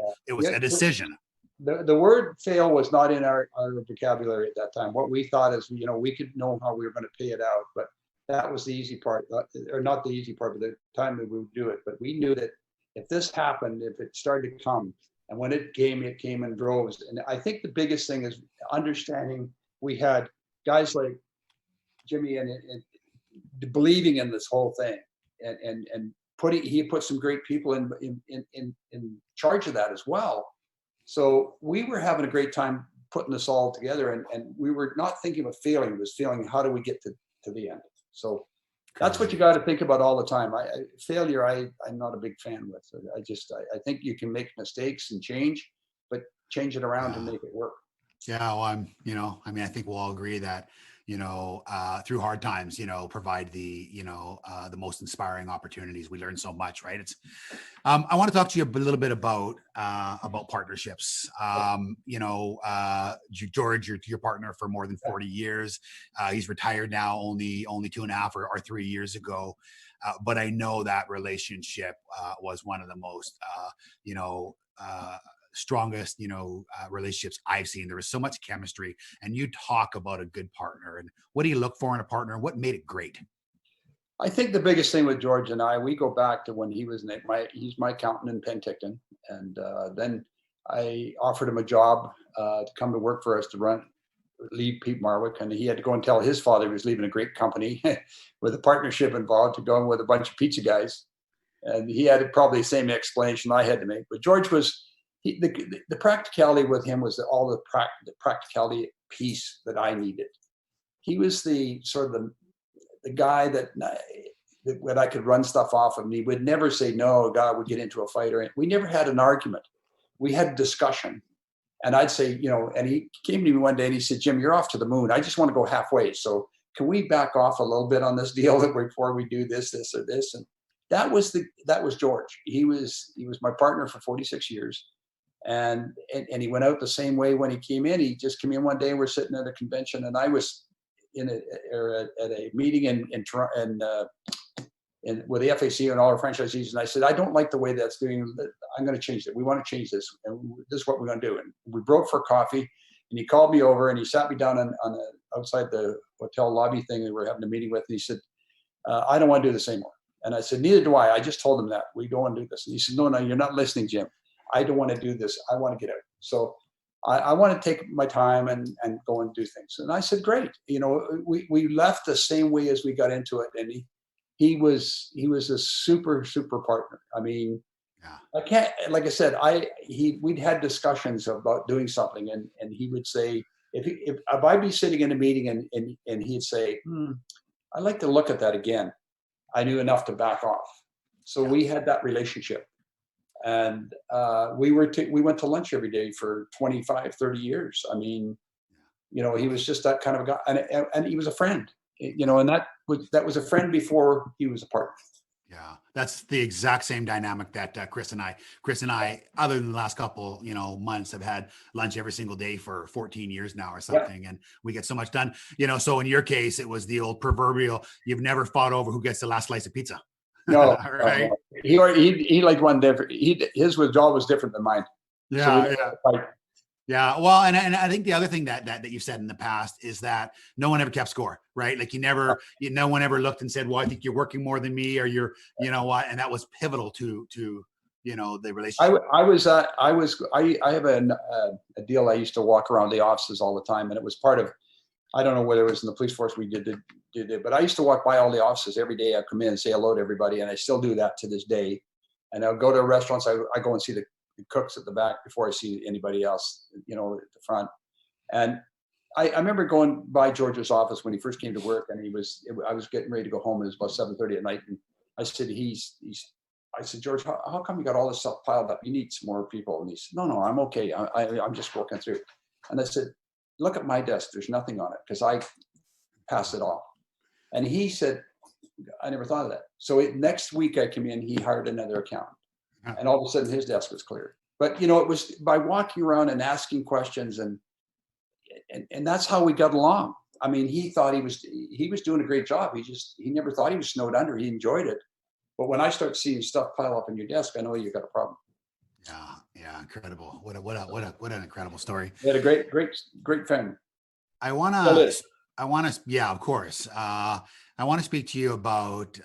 decision. The word fail was not in our vocabulary at that time. What we thought is, we could know how we were going to pay it out, but that was the easy part, or not the easy part, but the time that we would do it. But we knew that if this happened, if it started to come, and when it came in droves. And I think the biggest thing is understanding we had guys like Jimmy and believing in this whole thing, and he put some great people in charge of that as well. So we were having a great time putting this all together, and we were not thinking of failing. It was feeling, how do we get to the end? So that's what you got to think about all the time. Failure, I'm not a big fan with. I think you can make mistakes and change, but change it around to make it work. Yeah, well, I think we'll all agree that, through hard times, provide the most inspiring opportunities. We learn so much, right? I want to talk to you a little bit about partnerships. George, your partner for more than 40 years. He's retired now only 2.5 or 3 years ago. But I know that relationship was one of the most, strongest, relationships I've seen. There was so much chemistry, and you talk about a good partner, and what do you look for in a partner? What made it great? I think the biggest thing with George and we go back to when he was he's my accountant in Penticton. And then I offered him a job to come to work for us to leave Pete Marwick. And he had to go and tell his father he was leaving a great company with a partnership involved, to go in with a bunch of pizza guys. And he had probably the same explanation I had to make. But George was, the practicality with him was all the practicality piece that I needed. He was the sort of the guy that I could run stuff off of, and he would never say, no, God, we get into a fight. We never had an argument. We had a discussion. And I'd say, and he came to me one day and he said, Jim, you're off to the moon. I just want to go halfway. So can we back off a little bit on this deal before we do this or this? And that was George. He was my partner for 46 years. And he went out the same way when he came in. He just came in one day. We're sitting at a convention, and I was at a meeting with the FAC and all our franchisees, and I said, I don't like the way that's doing. I'm going to change it. We want to change this, and this is what we're going to do. And we broke for coffee, and he called me over, and he sat me down outside the hotel lobby thing that we're having a meeting with. And he said, I don't want to do this anymore. And I said, neither do I. I just told him that we don't want to do this. And he said, no, you're not listening, Jim. I don't want to do this. I want to get out. So I want to take my time and go and do things. And I said, great. We left the same way as we got into it. And he was a super, super partner. I mean, I can't, like I said, we'd had discussions about doing something, and he would say, if I'd be sitting in a meeting and he'd say, I'd like to look at that again, I knew enough to back off. So we had that relationship. And we went to lunch every day for 25, 30 years. I mean, he was just that kind of a guy, and he was a friend, and that was a friend before he was a partner. Yeah, that's the exact same dynamic that Chris and I, other than the last couple, months, have had lunch every single day for 14 years now or something. Yeah. And we get so much done, so in your case, it was the old proverbial, you've never fought over who gets the last slice of pizza. No, right? He liked one different. His was always different than mine. Yeah, so Yeah, well, and I think the other thing that you've said in the past is that no one ever kept score, right? Like no one ever looked and said, "Well, I think you're working more than me," or "You're, you know what," and that was pivotal to the relationship. I have a deal. I used to walk around the offices all the time, and it was part of. I don't know whether it was in the police force we did it, but I used to walk by all the offices every day. I'd come in and say hello to everybody, and I still do that to this day. And I'll go to restaurants. I go and see the cooks at the back before I see anybody else, at the front. And I remember going by George's office when he first came to work, and I was getting ready to go home, and it was about 7:30 at night. And I said, I said, George, how come you got all this stuff piled up? You need some more people. And he said, no, I'm okay. I'm just working through. And I said, look at my desk. There's nothing on it because I pass it off. And he said, I never thought of that. So next week I came in, he hired another accountant. And all of a sudden his desk was cleared. But, it was by walking around and asking questions and that's how we got along. I mean, he thought he was doing a great job. He never thought he was snowed under. He enjoyed it. But when I start seeing stuff pile up in your desk, I know you got a problem. Yeah, incredible. What an incredible story. He had a great friend. Yeah, of course. I want to speak to you about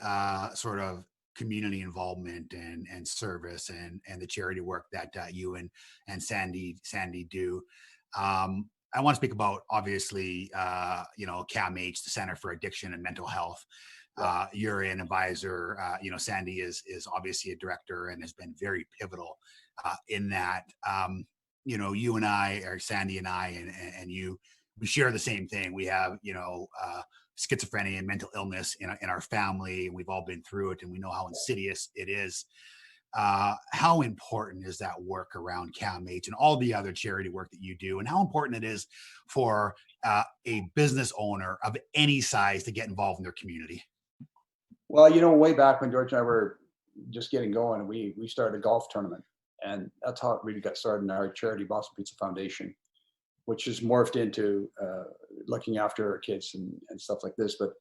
sort of community involvement and service and the charity work that you and Sandy do. I want to speak about obviously CAMH, the Center for Addiction and Mental Health. You're an advisor. Sandy is obviously a director and has been very pivotal in that. You and I, or Sandy and I, and you, we share the same thing. We have schizophrenia and mental illness in our family, and we've all been through it, and we know how insidious it is. How important is that work around CAMH and all the other charity work that you do, and how important it is for a business owner of any size to get involved in their community? Well, way back when George and I were just getting going, we started a golf tournament, and that's how it really got started in our charity, Boston Pizza Foundation, which has morphed into looking after our kids and stuff like this. But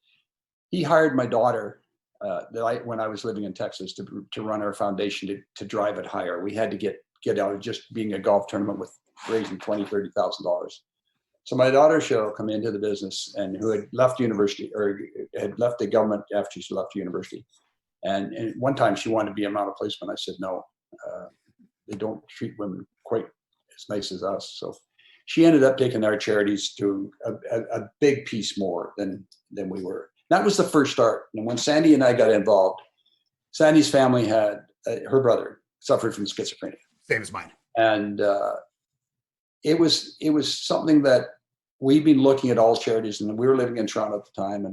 he hired my daughter when I was living in Texas to run our foundation to drive it higher. We had to get out of just being a golf tournament with raising $20,000-$30,000. So my daughter Cheryl come into the business, and who had left university or had left the government after she left university. And one time she wanted to be a mounted policeman. I said, no, they don't treat women quite as nice as us. So she ended up taking our charities to a big piece more than we were. That was the first start. And when Sandy and I got involved, Sandy's family had her brother suffered from schizophrenia. Same as mine. And it was something that we've been looking at all charities, and we were living in Toronto at the time,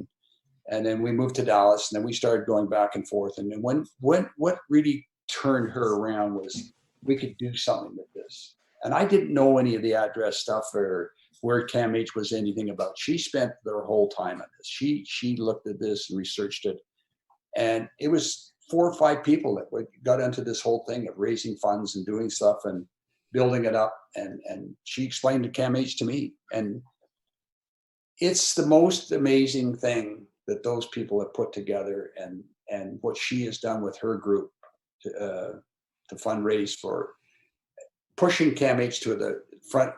and then we moved to Dallas, and then we started going back and forth. And then what really turned her around was we could do something with this. And I didn't know any of the address stuff or where CAMH was anything about. She spent their whole time on this. She looked at this and researched it, and it was 4 or 5 people that got into this whole thing of raising funds and doing stuff and building it up. And she explained to CAMH to me, and it's the most amazing thing that those people have put together, and what she has done with her group to fundraise for pushing CAMH to the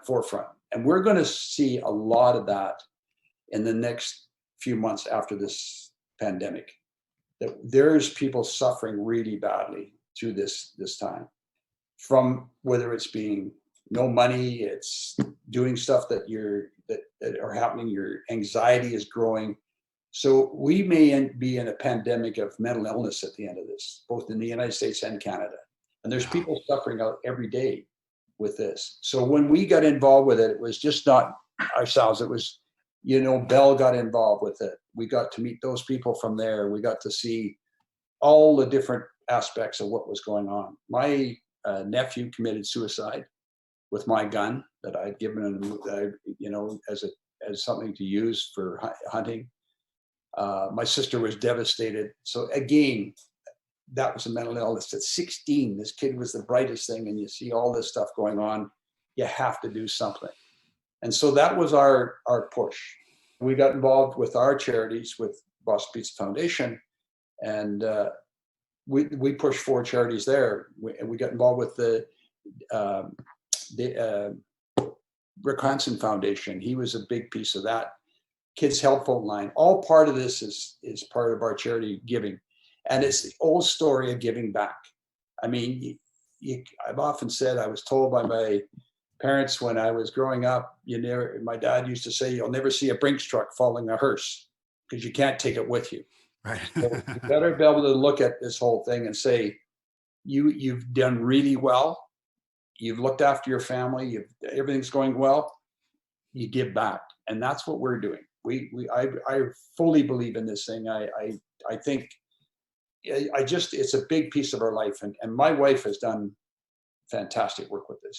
forefront. And we're going to see a lot of that in the next few months after this pandemic. That there's people suffering really badly through this time, from whether it's being no money, it's doing stuff that are happening, your anxiety is growing. So we may be in a pandemic of mental illness at the end of this, both in the United States and Canada. And there's people suffering out every day with this. So when we got involved with it, it was just not ourselves. It was, Bell got involved with it. We got to meet those people from there. We got to see all the different aspects of what was going on. My nephew committed suicide with my gun that I'd given him, as something to use for hunting. My sister was devastated. So again, that was a mental illness. At 16, this kid was the brightest thing, and you see all this stuff going on. You have to do something. And so that was our push. We got involved with our charities, with Boston Pizza Foundation, and we pushed 4 charities there. We got involved with the Rick Hansen Foundation. He was a big piece of that. Kids Help Phone Line. All part of this is part of our charity giving. And it's the old story of giving back. I mean, I've often said, I was told by my parents when I was growing up, my dad used to say, you'll never see a Brinks truck following a hearse because you can't take it with you. Right. So you better be able to look at this whole thing and say, you've done really well. You've looked after your family. Everything's going well. You give back. And that's what we're doing. I fully believe in this thing. I think it's a big piece of our life. And my wife has done fantastic work with this.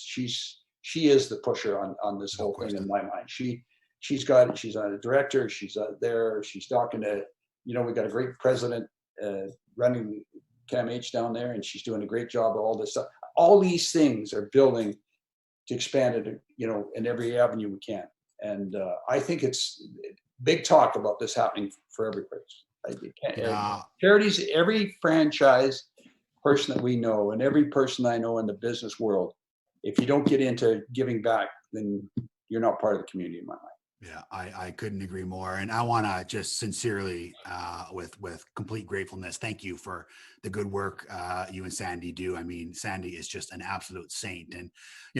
She is the pusher on this whole thing in my mind. She's a director. She's there. She's talking to, we got a great president running CAMH down there, and she's doing a great job of all this stuff. All these things are building to expand it, in every avenue we can. And I think it's big talk about this happening for every place. Charities, every franchise person that we know, and every person I know in the business world, if you don't get into giving back, then you're not part of the community in my mind. Yeah, I couldn't agree more. And I want to just sincerely, with complete gratefulness, thank you for the good work you and Sandy do. I mean, Sandy is just an absolute saint. And,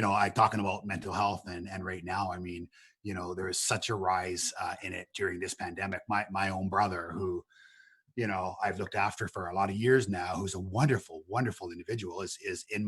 I'm talking about mental health and right now, I mean, there is such a rise in it during this pandemic. My own brother, who, I've looked after for a lot of years now, who's a wonderful, wonderful individual, is in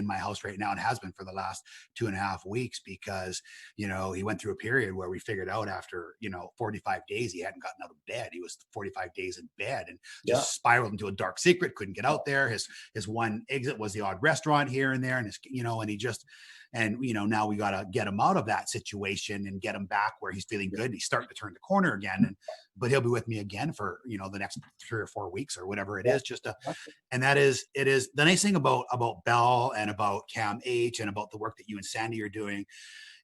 my house right now and has been for the last 2.5 weeks because, he went through a period where we figured out after, 45 days, he hadn't gotten out of bed. He was 45 days in bed and just spiraled into a dark secret, couldn't get out there. His one exit was the odd restaurant here and there. And and he just, now we got to get him out of that situation and get him back where he's feeling good. And he's starting to turn the corner again. But he'll be with me again for, the next 3 or 4 weeks or whatever it is, and it is the nice thing about Bell and about CAMH and about the work that you and Sandy are doing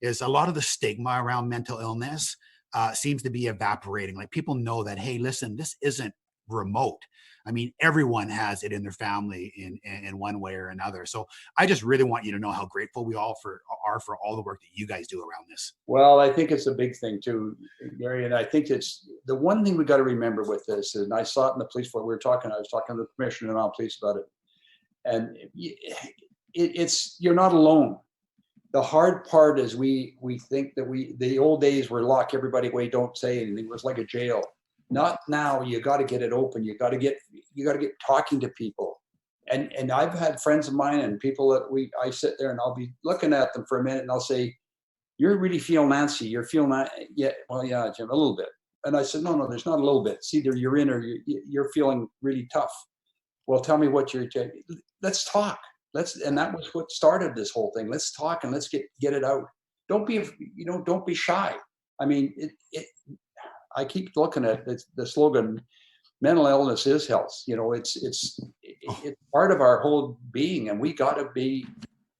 is a lot of the stigma around mental illness seems to be evaporating. Like people know that, hey, listen, this isn't remote. I mean, everyone has it in their family in one way or another. So I just really want you to know how grateful we all are for all the work that you guys do around this. Well, I think it's a big thing too, Gary. And I think it's the one thing we got to remember with this. And I saw it in the police force. I was talking to the commissioner and all police about it. And you're not alone. The hard part is we think that the old days were lock everybody away, don't say anything. It was like a jail. Not now. You got to get it open. You got to get talking to people. And I've had friends of mine and people that I sit there and I'll be looking at them for a minute and I'll say, "You're really feeling Nancy. You're feeling that." Yeah. Well, yeah, Jim, a little bit. And I said, no, there's not a little bit. It's either you're in or you're feeling really tough. Well, tell me what you're taking. Let's talk. And that was what started this whole thing. Let's talk and let's get it out. Don't be shy. I mean, I keep looking at the slogan, mental illness is health. It's part of our whole being, and we got to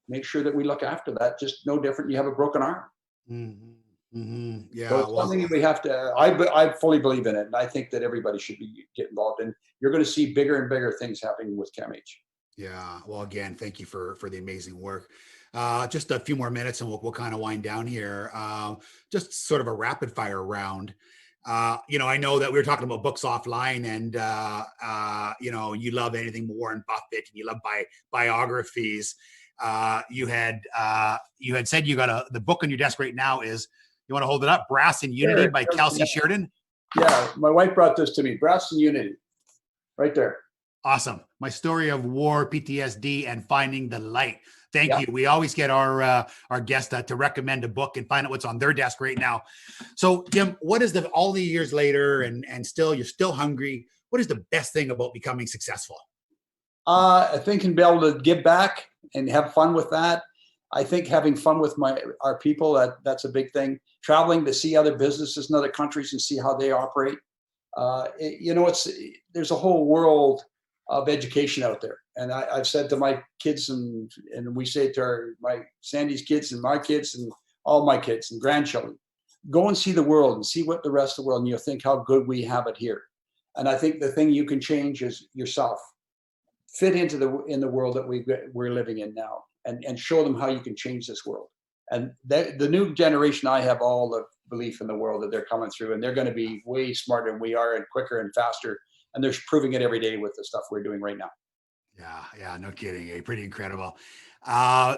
make sure that we look after that. Just no different. You have a broken arm. Mm-hmm. Mm-hmm. Yeah. So it's something we have to. I fully believe in it, and I think that everybody should get involved. And you're going to see bigger and bigger things happening with CAMH. Yeah. Well, again, thank you for the amazing work. Just a few more minutes, and we'll kind of wind down here. Just sort of a rapid fire round. I know that we were talking about books offline and, you love anything Warren Buffett and you love biographies. You had said you got the book on your desk right now is, you want to hold it up? Brass and Unity by Kelsey Sheridan. Yeah. My wife brought this to me, Brass and Unity, right there. Awesome. My story of war, PTSD, and finding the light. Thank you. We always get our guests to recommend a book and find out what's on their desk right now. So, Jim, what is all the years later and you're still hungry? What is the best thing about becoming successful? I think being able to give back and have fun with that. I think having fun with our people, that's a big thing. Traveling to see other businesses in other countries and see how they operate. There's a whole world of education out there. And I've said to my kids and we say to my Sandy's kids and my kids and all my kids and grandchildren, go and see the world and see what the rest of the world, and you'll think how good we have it here. And I think the thing you can change is yourself. Fit into in the world that we're living in now and show them how you can change this world. And the new generation, I have all the belief in the world that they're coming through, and they're going to be way smarter than we are, and quicker and faster. And they're proving it every day with the stuff we're doing right now. Yeah, no kidding. Pretty incredible.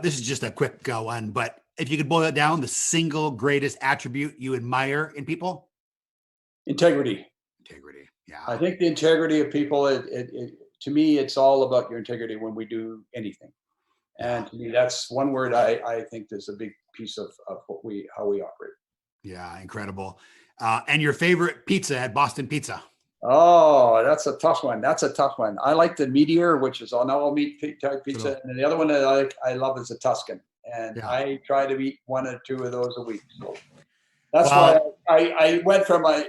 This is just a quick one, but if you could boil it down, the single greatest attribute you admire in people? Integrity. Integrity. Yeah. I think the integrity of people, to me, it's all about your integrity when we do anything. And to me, that's one word I think is a big piece of how we operate. Yeah, incredible. And your favorite pizza at Boston Pizza? Oh, that's a tough one. I like the Meteor, which is on all meat type pizza. Sure. And the other one that I love is the Tuscan. And I try to eat 1 or 2 of those a week. So that's why I went from a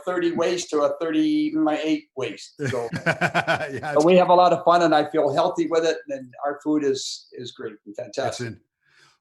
30 waist to a 38 waist. So but we have a lot of fun, and I feel healthy with it. And our food is great and fantastic.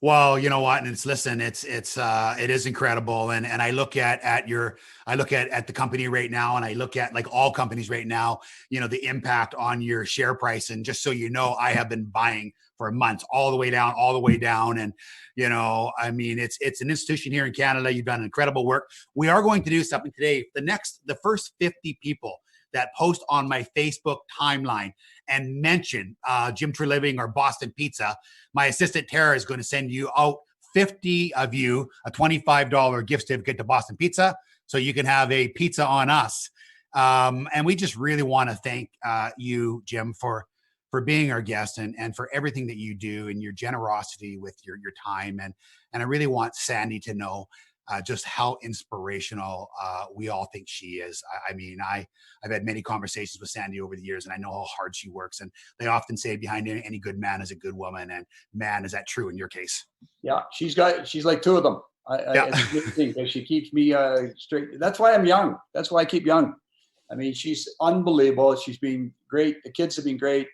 Well, you know what? And it is incredible. And I look at the company right now, and I look at like all companies right now, the impact on your share price. And just so you know, I have been buying for months, all the way down. And, I mean, it's an institution here in Canada. You've done incredible work. We are going to do something today. The first 50 people that post on my Facebook timeline and mention Jim Treliving or Boston Pizza, my assistant Tara is going to send you out 50 of you a $25 gift certificate to Boston Pizza, so you can have a pizza on us. And we just really want to thank you, Jim, for being our guest and for everything that you do and your generosity with your time. And I really want Sandy to know just how inspirational we all think she is. I mean, I've had many conversations with Sandy over the years, and I know how hard she works. And they often say behind any good man is a good woman. And man, is that true in your case? Yeah, she's like 2 of them. It's amazing because she keeps me straight. That's why I'm young. That's why I keep young. I mean, she's unbelievable. She's been great. The kids have been great.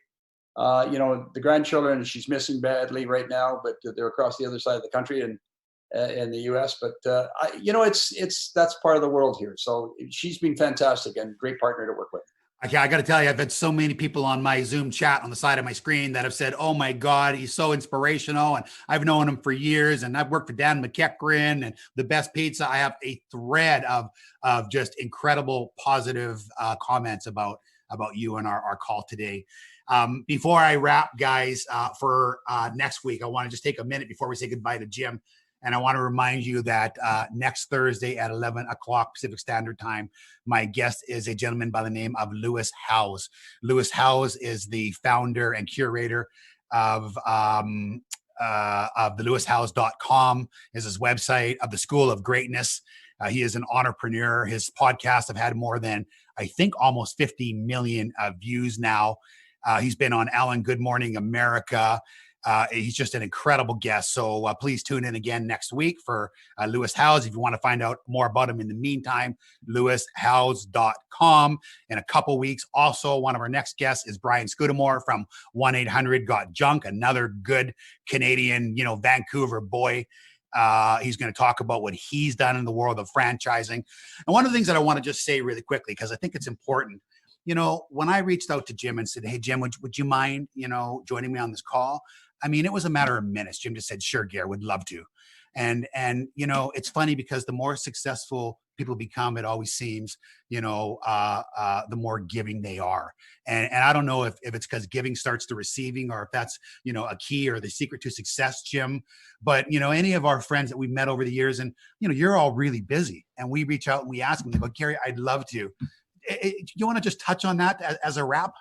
The grandchildren, she's missing badly right now, but they're across the other side of the country and in the U.S. But that's part of the world here. So she's been fantastic and great partner to work with. Okay, I got to tell you, I've had so many people on my Zoom chat on the side of my screen that have said, "Oh my God, he's so inspirational," and I've known him for years, and I've worked for Dan McEachran and the best pizza. I have a thread of just incredible positive comments about you and our call today. Before I wrap, guys, for next week, I want to just take a minute before we say goodbye to Jim. And I want to remind you that next Thursday at 11 o'clock Pacific Standard Time, my guest is a gentleman by the name of Lewis Howes. Lewis Howes is the founder and curator of the lewishowes.com is his website, of the School of Greatness. He is an entrepreneur. His podcasts have had more than, I think, almost 50 million views now. He's been on Ellen Good Morning America. He's just an incredible guest. So please tune in again next week for Lewis Howes. If you want to find out more about him in the meantime, lewishowes.com. In a couple weeks, also, one of our next guests is Bryan Scudamore from 1-800-GOT-JUNK, another good Canadian, Vancouver boy. He's going to talk about what he's done in the world of franchising. And one of the things that I want to just say really quickly, because I think it's important, when I reached out to Jim and said, "Hey, Jim, would you mind, joining me on this call?" I mean, it was a matter of minutes. Jim just said, "Sure, Gary, would love to." And it's funny because the more successful people become, it always seems, the more giving they are. And I don't know if it's because giving starts to receiving, or if that's, a key or the secret to success, Jim. But, any of our friends that we've met over the years, and, you're all really busy, and we reach out and we ask them, they go, "Gary, I'd love to." You want to just touch on that as a wrap?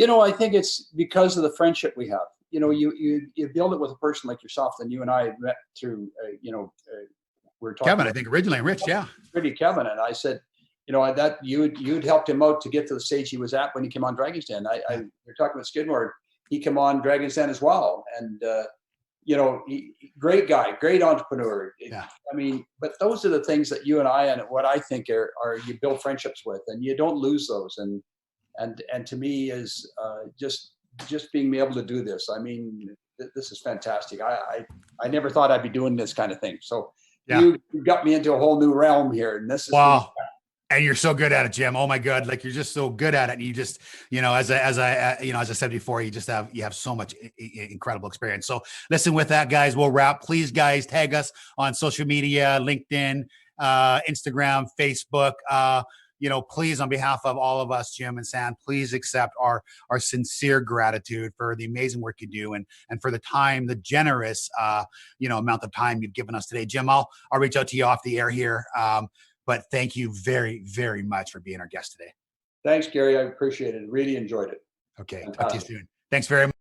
I think it's because of the friendship we have. You build it with a person like yourself, and you and I met through, we're talking Kevin, I think originally, and Rich, yeah. Really, Kevin. And I said, that you'd helped him out to get to the stage he was at when he came on Dragon's Den. You're talking with Skidmore, he came on Dragon's Den as well. And, great guy, great entrepreneur. Yeah. I mean, but those are the things that you and I, and what I think are you build friendships with, and you don't lose those. And to me is just being able to do this. I mean, this is fantastic. I never thought I'd be doing this kind of thing. So you got me into a whole new realm here, and this is wow. And you're so good at it, Jim. Oh my God. Like you're just so good at it. And you just, as I said before, you have so much incredible experience. So listen, with that, guys, we'll wrap. Please, guys, tag us on social media, LinkedIn, Instagram, Facebook. Please, on behalf of all of us, Jim and Sam, please accept our sincere gratitude for the amazing work you do and for the time, the generous, amount of time you've given us today. Jim, I'll reach out to you off the air here. But thank you very, very much for being our guest today. Thanks, Gary. I appreciate it. Really enjoyed it. Okay. Fantastic. Talk to you soon. Thanks very much.